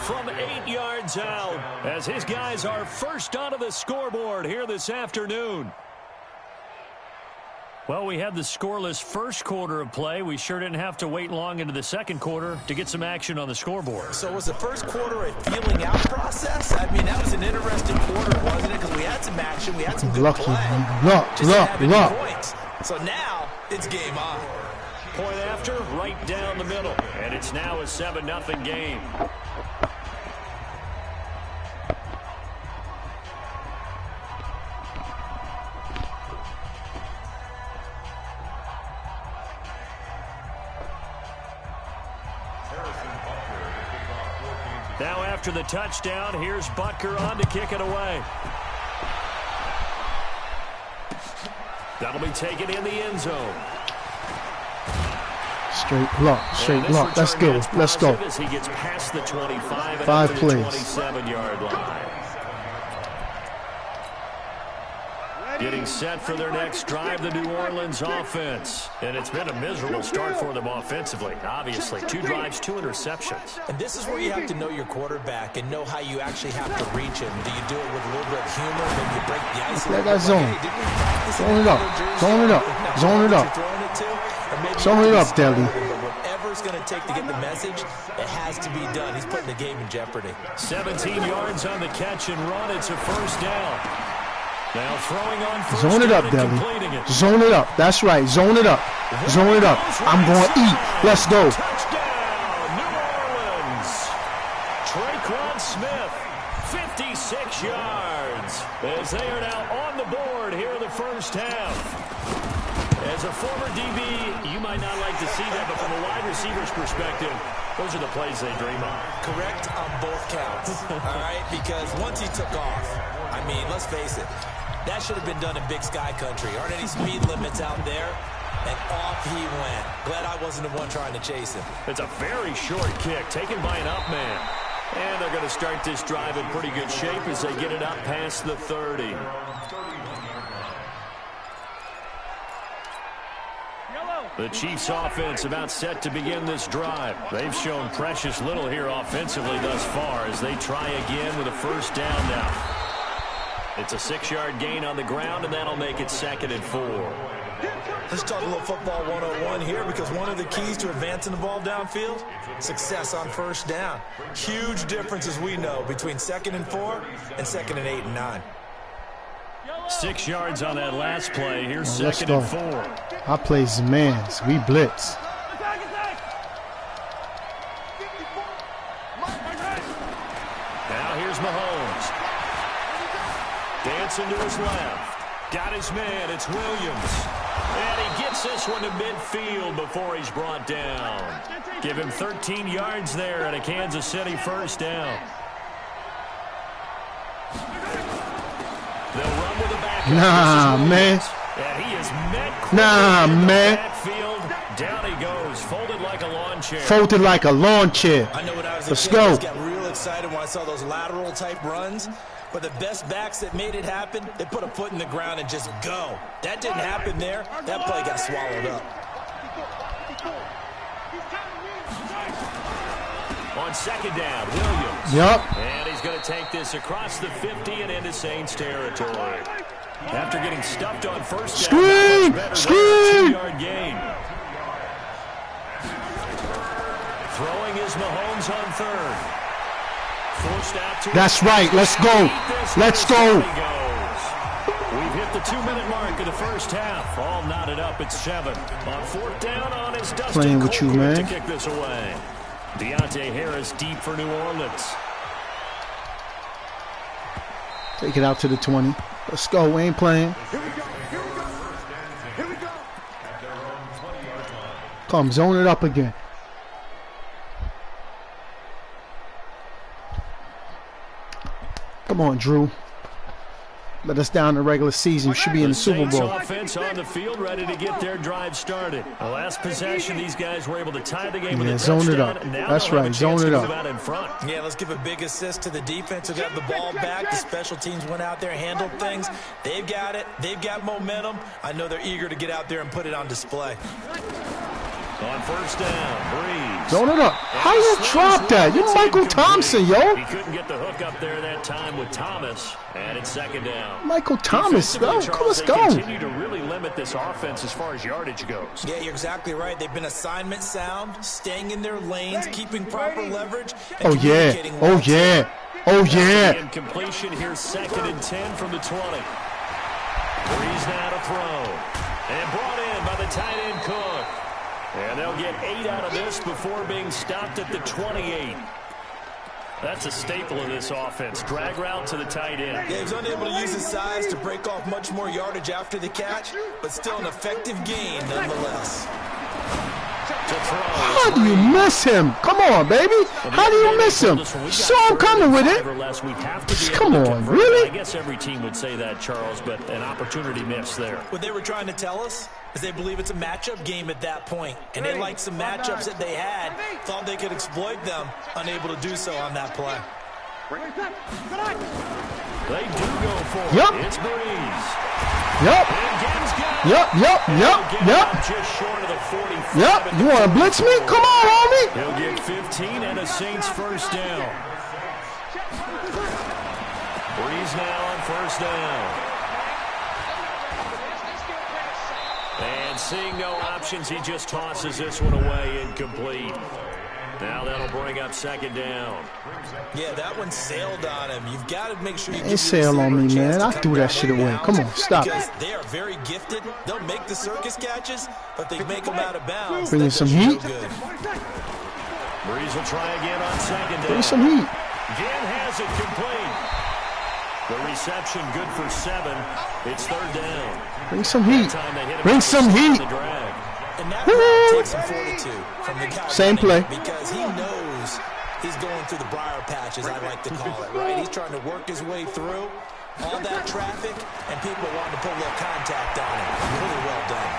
From 8 yards out, as his guys are first onto the scoreboard here this afternoon. Well, we had the scoreless first quarter of play. We sure didn't have to wait long into the second quarter to get some action on the scoreboard. So was the first quarter a feeling out process? I mean, that was an interesting quarter, wasn't it? Because we had some action, we had some good play. Just didn't have any points. So now it's game on. Point after, right down the middle. And it's now a 7-0 game. Now after the touchdown, here's Butker on to kick it away. That'll be taken in the end zone. Straight block. Let's go. Let's go. As he gets past the 25 and 5 plays. 27-yard line. Getting set for their next drive, the New Orleans offense. And it's been a miserable start for them offensively. Obviously, 2 drives, 2 interceptions. And this is where you have to know your quarterback and know how you actually have to reach him. Do you do it with a little bit of humor? Maybe you break the ice. Let that zone. Zone it up. Zone it up. Zone it up. Zone it up, Deli. Whatever it's going to take to get the message, it has to be done. He's putting the game in jeopardy. 17 yards on the catch and run. It's a 1st down. Now throwing on 1st Zone it up, Deli. Zone it up. That's right. Zone it up. Zone it up. I'm going to eat. Let's go. Touchdown, New Orleans. Traquan Smith, 56 yards. As they are now on the board here in the first half. As a former DB, you might not like to see that, but from a wide receiver's perspective, those are the plays they dream of. Correct on both counts, all right? Because once he took off, I mean, let's face it, that should have been done in Big Sky Country. Aren't any speed limits out there? And off he went. Glad I wasn't the one trying to chase him. It's a very short kick taken by an up man. And they're going to start this drive in pretty good shape as they get it up past the 30. The Chiefs offense about set to begin this drive. They've shown precious little here offensively thus far as they try again with a 1st down now. It's a 6-yard gain on the ground, and that'll make it 2nd and 4. Let's talk a little football 101 here, because one of the keys to advancing the ball downfield, success on 1st down. Huge difference, as we know, between 2nd and 4 and 2nd and 8 and 9. 6 yards on that last play. Here's 2nd and 4. Our plays mans. We blitz. Now here's Mahomes. Dancing to his left. Got his man. It's Williams. And he gets this one to midfield before he's brought down. Give him 13 yards there and a Kansas City 1st down. They'll run with the back. Nah, man. And he is met. Nah, man. Backfield. Down he goes. Folded like a lawn chair. Folded like a lawn chair. I know when I was Let's a kid, go. I just got real excited when I saw those lateral type runs. But the best backs that made it happen, they put a foot in the ground and just go. That didn't happen there. That play got swallowed up. On 2nd down, Williams. Yup. And he's going to take this across the 50 and into Saints territory. After getting stuffed on 1st down, Screen! 2-yard gain. Throwing is Mahomes on 3rd. Forced out to That's right. Let's go. Let's go. We've hit the 2-minute mark of the first half. All knotted up at 7. On 4th down on his Dustin Playing with you, man. to kick this away. Deontay Harris deep for New Orleans. Take it out to the 20. Let's go. We ain't playing. Come, zone it up again. Come on, Drew. Let us down in the regular season. You should be in the Super Bowl. Offense on the field, ready to get their drive started. The last possession, these guys were able to tie the game with a zone it touchdown. up. Now That's right, zone it up. In front. Yeah, let's give a big assist to the defense who got the ball back. The special teams went out there, handled things. They've got it. They've got momentum. I know they're eager to get out there and put it on display. On first down, Breeze. Zone it up. How you drop that? You Michael Thompson, yo. He couldn't get the hook up there that time with Thomas, and it's second down. Michael Thomas, go. Let's go. Continue to really limit this offense as far as yardage goes. Yeah, you're exactly right. They've been assignment sound, staying in their lanes, keeping proper leverage. And oh yeah. Oh yeah. Oh yeah. Incompletion here, 2nd and 10 from the 20. Breeze now to throw, and brought in by the tight end Cook. And they'll get 8 out of this before being stopped at the 28. That's a staple of this offense. Drag route to the tight end. Yeah, he was unable to use his size to break off much more yardage after the catch, but still an effective gain nonetheless. How do you miss him? Come on, baby. How do you miss him? Saw him coming with it. Come on, really? I guess every team would say that, Charles, but an opportunity miss there. What they were trying to tell us is they believe it's a matchup game at that point, and they liked some matchups that they had, thought they could exploit them, unable to do so on that play. They do go for it. Yep. It's Breeze. Yep. Yep. Just short of the 45. Yep. You want to blitz me? Come on, homie. He'll get 15 and a Saints first down. Breeze now on first down. And seeing no options, he just tosses this one away, incomplete. Now that'll bring up second down. Yeah, that one sailed on him. You've got to make sure you They sail on me, man. I threw that shit away. Come on, stop. Because they are very gifted. They'll make the circus catches, but they make them out of bounds. Bringing some heat. Breeze will try again on second down. Bring some heat. Again has it complete. The reception good for 7. It's third down. Bring some heat. Bring some heat. And that takes some fortitude from the guy. Same play. Because he knows he's going through the briar patch, as I like to call it, right? He's trying to work his way through all that traffic, and people wanting to put a little contact on him. Really well done.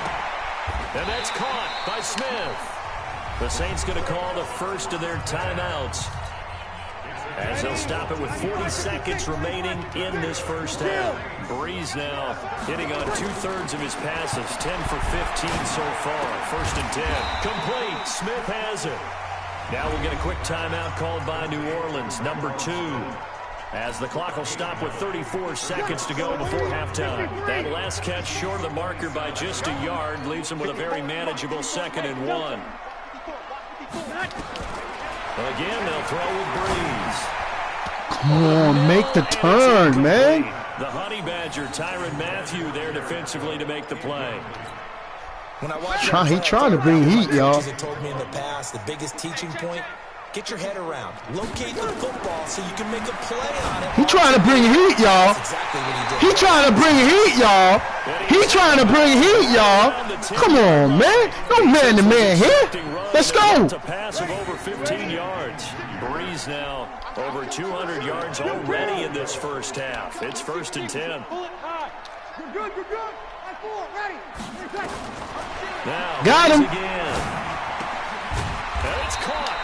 And that's caught by Smith. The Saints going to call the first of their timeouts, as they'll stop it with 40 seconds remaining in this first half. Breeze now hitting on 2/3 of his passes, 10 for 15 so far. First and 10. Complete. Smith has it. Now we'll get a quick timeout called by New Orleans, number 2. As the clock will stop with 34 seconds to go before halftime. That last catch short of the marker by just a yard leaves him with a very manageable 2nd and 1. Again, they'll throw with Breeze. Come on, make the turn, man. The Honey Badger, Tyrann Mathieu, there defensively to make the play. When I watch he trying to bring heat, y'all. Coaches have told me in the past, the biggest teaching point, get your head around. Locate the football so you can make a play on it. He trying to bring heat, y'all. That's exactly what he did. He trying to bring heat, y'all. He trying to bring heat, y'all. Come on, man. No man-to-man here. Let's go. It's a pass of over 15 yards. Breeze now over 200 yards already in this first half. It's first and 10. You're good. Ready. Now, got him. Again. And it's caught.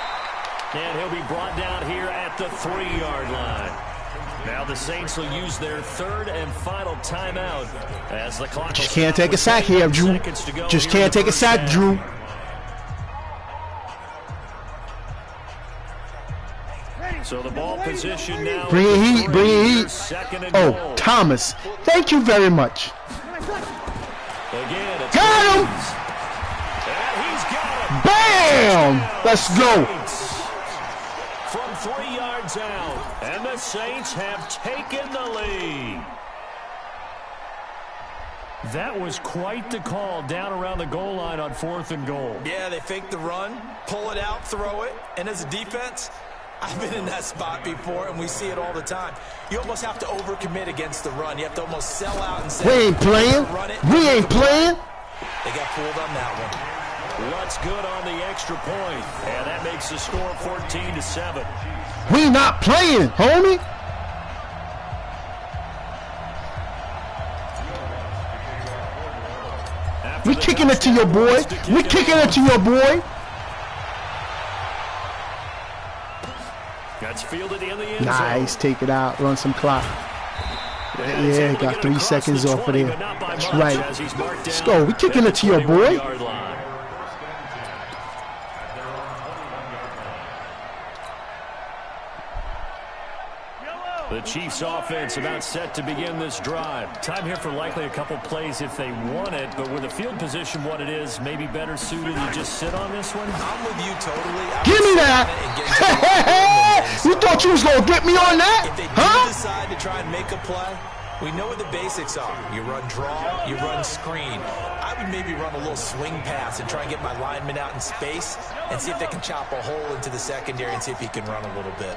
And he'll be brought down here at the 3-yard line. Now the Saints will use their 3rd and final timeout as the clock. Just can't take a sack here, Drew. Just can't take a sack, Drew. So the ball position now. Bring it heat. Oh, goal. Thomas. Thank you very much. Again, got him. And he's got him. Bam. Let's go. From 3 yards out, and the Saints have taken the lead. That was quite the call down around the goal line on 4th and goal. Yeah, they fake the run, pull it out, throw it, and as a defense, I've been in that spot before, and we see it all the time. You almost have to overcommit against the run. You have to almost sell out and say, we ain't playing. We ain't playing. They got fooled on that one. What's good on the extra point? And that makes the score 14-7. We not playing, homie. We kicking it to your boy. We kicking it to your boy. That's fielded in the end nice, zone. Take it out, run some clock. Yeah, got 3 seconds off of there. That's right. Let's go. We kicking it to your boy. The Chiefs offense about set to begin this drive. Time here for likely a couple plays if they want it, but with the field position what it is, maybe better suited to just sit on this one. I'm with you totally. Give me that. You thought you was going to get me on that? If they do decide to try and make a play, we know what the basics are. You run draw, you run screen. I would maybe run a little swing pass and try and get my lineman out in space and see if they can chop a hole into the secondary and see if he can run a little bit.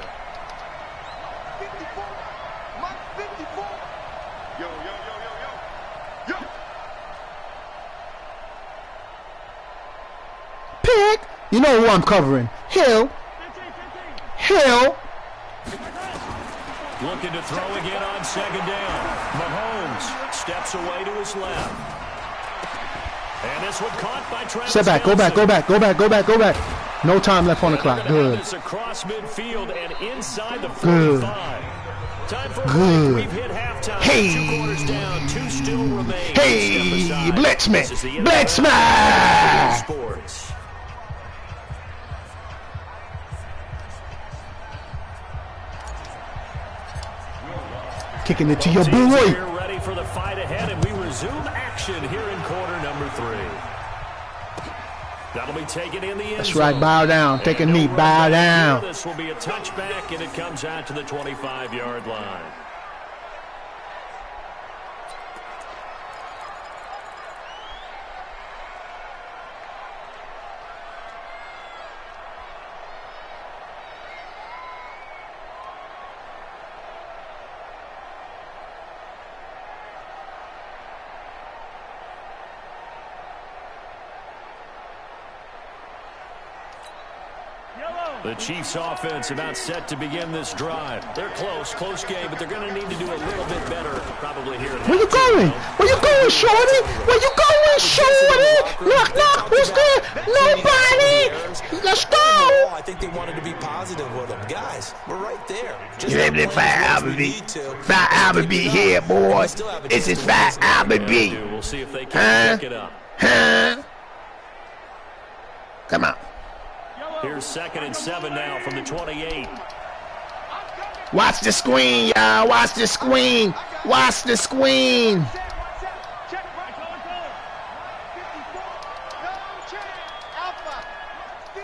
Pick. You know who I'm covering. Hill. Hill. Looking to throw again on second down. Mahomes steps away to his left. And this one caught by Travis. Step back. Go back. Go back. Go back. Go back. Go back. No time left on the clock. Good. Across midfield and inside the 45. Good. Time for Good. We've hit halftime. Hey. 2 quarters down. 2 still remain. Hey, Blitzman. Blitzman. Sports. Kicking it to your boy. Ready for the fight ahead, and we resume action here in quarter number 3. That'll be taken in the end. That's right. Bow down. Take a knee. Bow down. This will be a touchback, and it comes out to the 25-yard line. The Chiefs offense about set to begin this drive. They're close game, but they're going to need to do a little bit better probably here. Where you going? Where you going, shorty? Where you going, shorty? Knock, knock. Who's there? Nobody. Let's go. I think they wanted to be positive with them. Guys, we're right there. Just let Fat Albert be here, boy. This is Fat Albert B. We'll see if they can pick it up. Come on. Here's 2nd and 7 now from the 28. Watch the screen, y'all. Watch the screen. Watch the screen.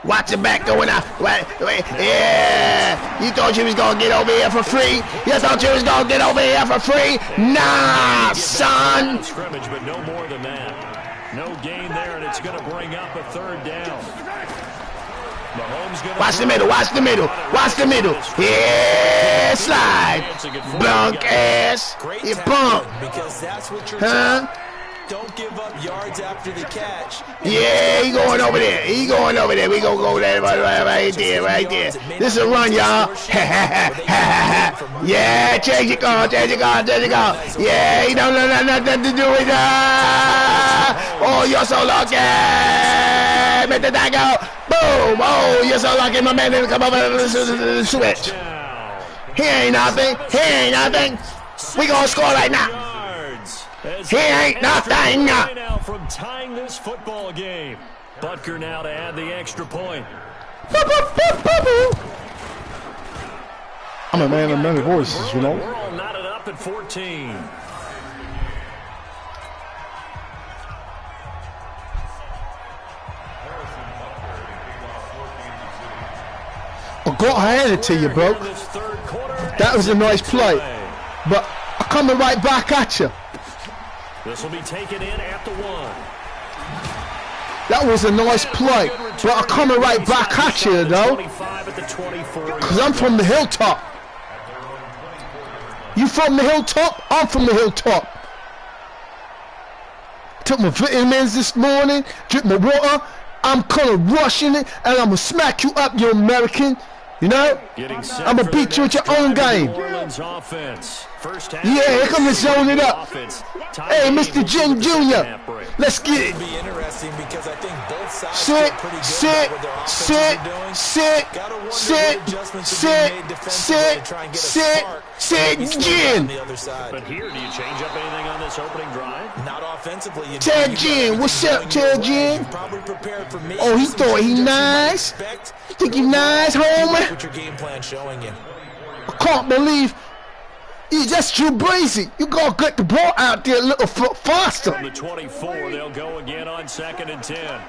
Watch the back going out. Wait. Yeah. You thought you was going to get over here for free? You thought you was going to get over here for free? Nah, son. Scrimmage, but no more than that. No gain there, and it's going to bring up a 3rd down. Watch the middle, watch the middle, watch the middle. Yeah, slide. Bunk ass. You bunk. Because that's what you're Don't give up yards after the catch. Yeah, he going over there. He going over there. We gonna go there right there. This is a run, y'all. Yeah, change it on. Yeah, he don't know nothing to do with that. Oh, you're so lucky. Make the thing go. Boom. Oh, you're so lucky. My man didn't come over and switch. He ain't nothing. We gonna score right now. He ain't nothing. Now from tying this football game. Butker now to add the extra point. I'm a man of many voices, you know. We're all knotted up at 14. I got to hand it to you, bro. That was a nice play. But I'm coming right back at you. This will be taken in at the 1. That was a nice play. But I'm coming right back at you, though. Because I'm from the hilltop. You from the hilltop? I'm from the hilltop. Took my vitamins this morning, drink my water. I'm kind of rushing it, and I'm going to smack you up, you American. You know? I'm going to beat you at your own game. Yeah, here come the zone it up. Hey, Mr. Jim Jr., let's get it. Sit, Jim. But here, do you change up anything on this opening drive? Not offensively. Ted Jim, what's up, Ted Jim? Oh, he thought he nice. You think he nice, homie? What your game plan showing you? I can't believe. Yeah, that's Drew Breezy. You gotta get the ball out there a little faster. From the 24, they'll go again on 2nd and 10.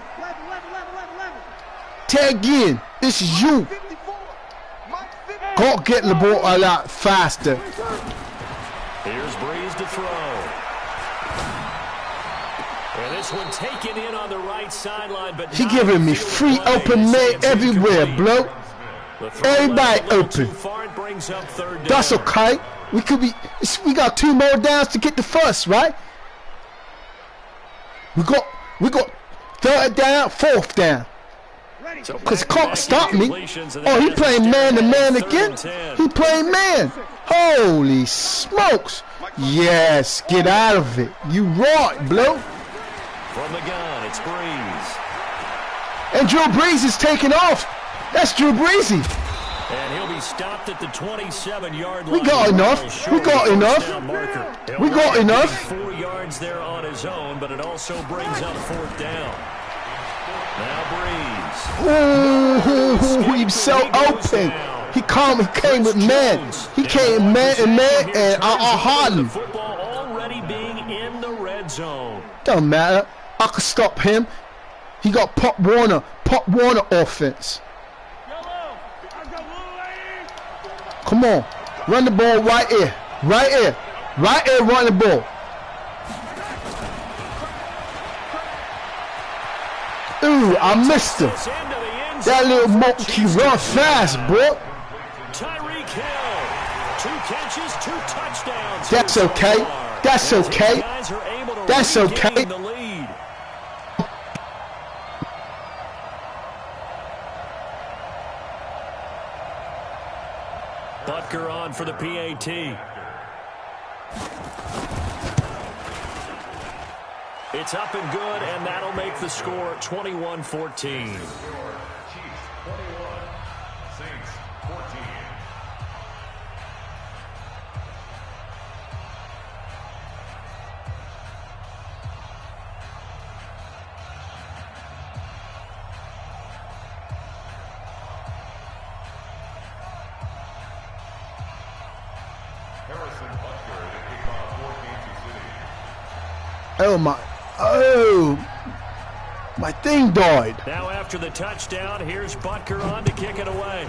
Tag in. This is you. Gotta get the ball a lot faster. Here's Breeze to throw. And this one taken in on the right sideline, but he giving me free open man everywhere, bro. Everybody open. That's okay. We got 2 more downs to get the first, right? We got 3rd down, 4th down. Because he can't stop me. Oh, he playing man-to-man again? He playing man. Holy smokes. Yes, get out of it. You right, bro. From the gun, it's Breeze. And Drew Brees is taking off. That's Drew Breezy. And he'll be stopped at the 27-yard line. We got enough. We got enough. We got enough. 4 yards there on his own, but it also brings up 4th down. Now Breeze. Ooh, he's so open. He came with man. He came man and I Harden. Football already being in the red zone. Don't matter. I can stop him. He got Pop Warner offense. Come on, run the ball right here, run the ball. Ooh, I missed him. That little monkey run fast, bro. Tyreek Hill, 2 catches, 2 touchdowns. That's okay. That's okay. That's okay. Butker on for the PAT. It's up and good, and that'll make the score 21-14. My thing died. Now after the touchdown, here's Butker on to kick it away.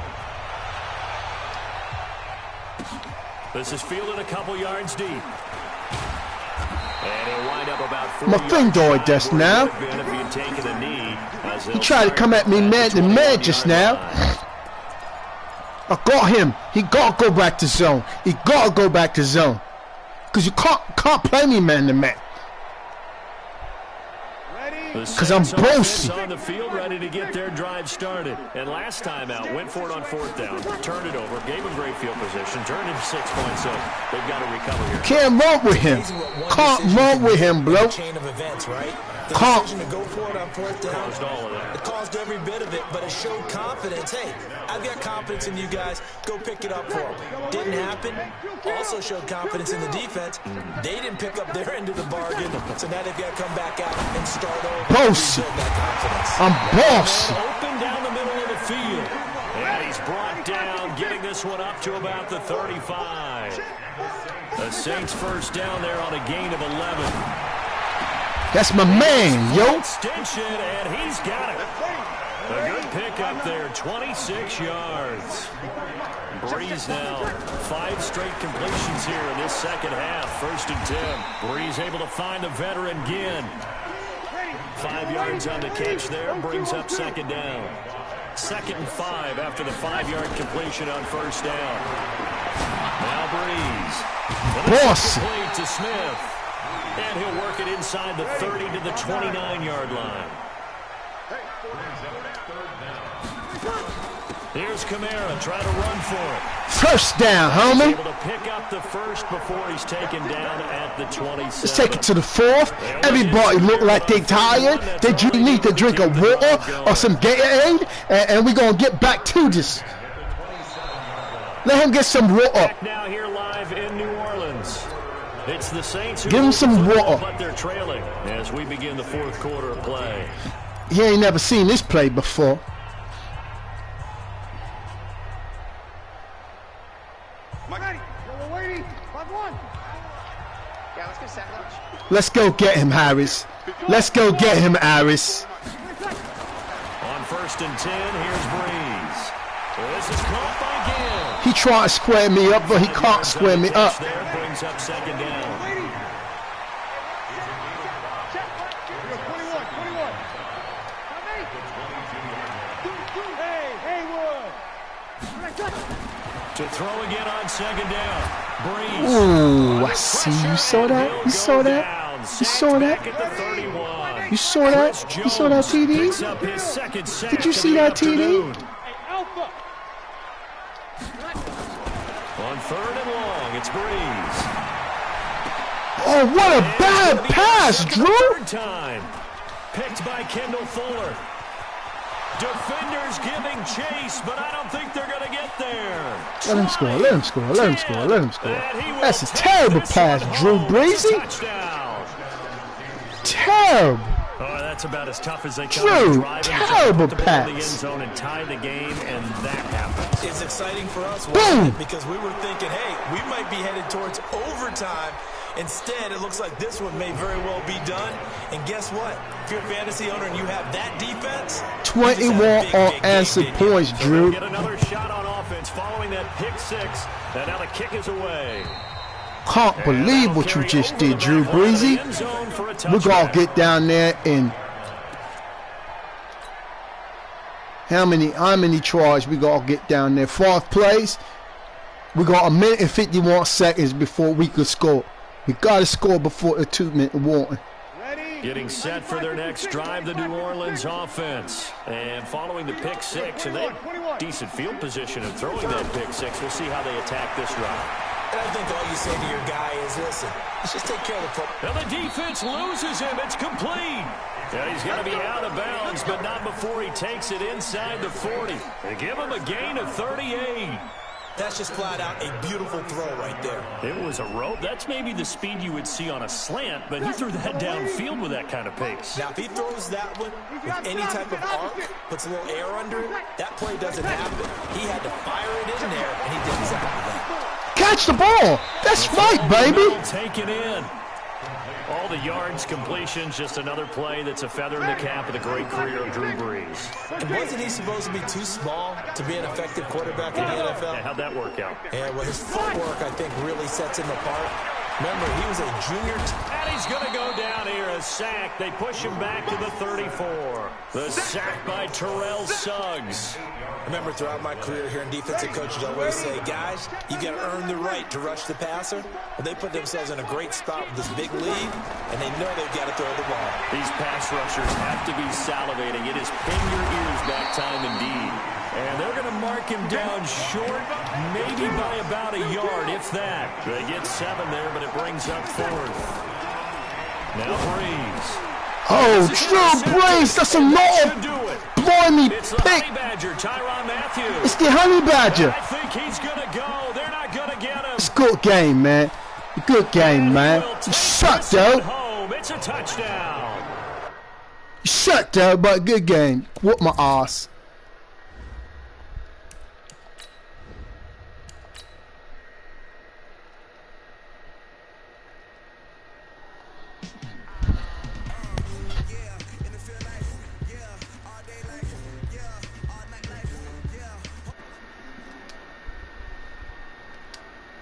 This is fielded a couple yards deep. And he'll wind up about 4 my thing died just now. He tried to come at me man to man just now. I got him. He got to go back to zone. He got to go back to zone. Because you can't play me man to man. Because I'm bossy. On the field, ready to get their drive started. And last time out, went for it on 4th down, turned it over, gave him great field position, turned it 6 points. So they've got to recover here. Can't run with him. Can't run with him, bro. Chain of events, right? The can't. decision to go for it on 4th down. Caused all of that. It caused every bit of it, but it showed confidence. Hey, I've got confidence in you guys. Go pick it up for them. Didn't happen. Also showed confidence in the defense. They didn't pick up their end of the bargain, so now they've got to come back out and start over. Bossy. I'm bossy. Open down the middle of the field. And he's brought down, getting this one up to about the 35. The Saints first down there on a gain of 11. That's my man, yo. Extension, and he's got it. A good pick up there, 26 yards. Breeze now, 5 straight completions here in this second half. 1st and 10. Breeze able to find the veteran Ginn. 5 yards on the catch there, brings up second down. 2nd and 5 after the 5-yard completion on first down. Now Breeze. Boss. Complete to Smith. And he'll work it inside the 30 to the 29-yard line. Here's Kamara trying to run for it. First down, homie. Able to pick up the first before he's taken down at the 27. Let's take it to the 4th. Everybody look like they tired. They need to drink a water or some Gatorade, and we're going to get back to this. Let him get some water. Back now here live in New Orleans. It's the Saints who give him some water. But they're trailing as we begin the 4th quarter of play. He ain't never seen this play before. Let's go get him, Harris. Let's go get him, Harris. On 1st and 10, here's Breeze. This is caught by Gill. He tried to square me up, but he can't square me up. There brings up second down. To throw again on second down. Breeze. Ooh, I see. You saw that? You saw that? You saw that? You saw that? You saw that, TD? Did you see that, TD? On 3rd and long, it's Breeze. Oh, what a bad pass, Drew! 3rd time. Picked by Kendall Fuller. Defenders giving chase, but I don't think they're going to get there. Let him score, let him score, let him score, let him score. That's a terrible pass, Drew Breezy. Terrible. Oh, that's about as tough as they come. Drew, terrible pass. The end zone and tie the game, and that happens. It's exciting for us, boom, because we were thinking, hey, we might be headed towards overtime. Instead, it looks like this one may very well be done. And guess what? If you're a fantasy owner and you have that defense, 21 unanswered points, Drew. Get another shot on offense following that pick 6. And now the kick is away. Can't believe what you just did, Drew Breezy. We're going to get down there and how many tries we got to get down there? 4th place. We got 1 minute and 51 seconds before we could score. We got to score before the 2-minute warning. Getting set for their next drive, the New Orleans offense. And following the pick 6, and they have decent field position and throwing that pick 6. We'll see how they attack this drive. And I think all you say to your guy is, listen, let's just take care of the football. And the defense loses him. It's complete. And he's going to be out of bounds, but not before he takes it inside the 40. They give him a gain of 38. That's just flat out a beautiful throw right there. It was a rope. That's maybe the speed you would see on a slant, but he threw that downfield with that kind of pace. Now, if he throws that one with any type of arc, puts a little air under it, that play doesn't happen. He had to fire it in there, and he did exactly that. Catch the ball. That's right, baby. Take it in. All the yards, completions, just another play that's a feather in the cap of the great career of Drew Brees. And wasn't he supposed to be too small to be an effective quarterback in the NFL? Yeah, how'd that work out? Yeah, well, his footwork, I think, really sets him apart. Remember, he was a junior. And he's going to go down here, a sack. They push him back to the 34. The sack by Terrell Suggs. Remember, throughout my career here in defensive coaches, I always say, guys, you got to earn the right to rush the passer. But they put themselves in a great spot with this big lead, and they know they've got to throw the ball. These pass rushers have to be salivating. It is pin your ears back time indeed. And they're going to mark him down short, maybe by about a yard, if that. They get 7 there, but it brings up 4th. Now Breeze. Oh, Drew Brees, that's a lot of blimey pick. It's the Honey Badger, Tyrann Mathieu. It's the Honey Badger. I think he's going to go. They're not going to get him. It's a good game, man. Good game, man. You suck, though. It's a touchdown. You suck, though, but good game. Whoop my ass.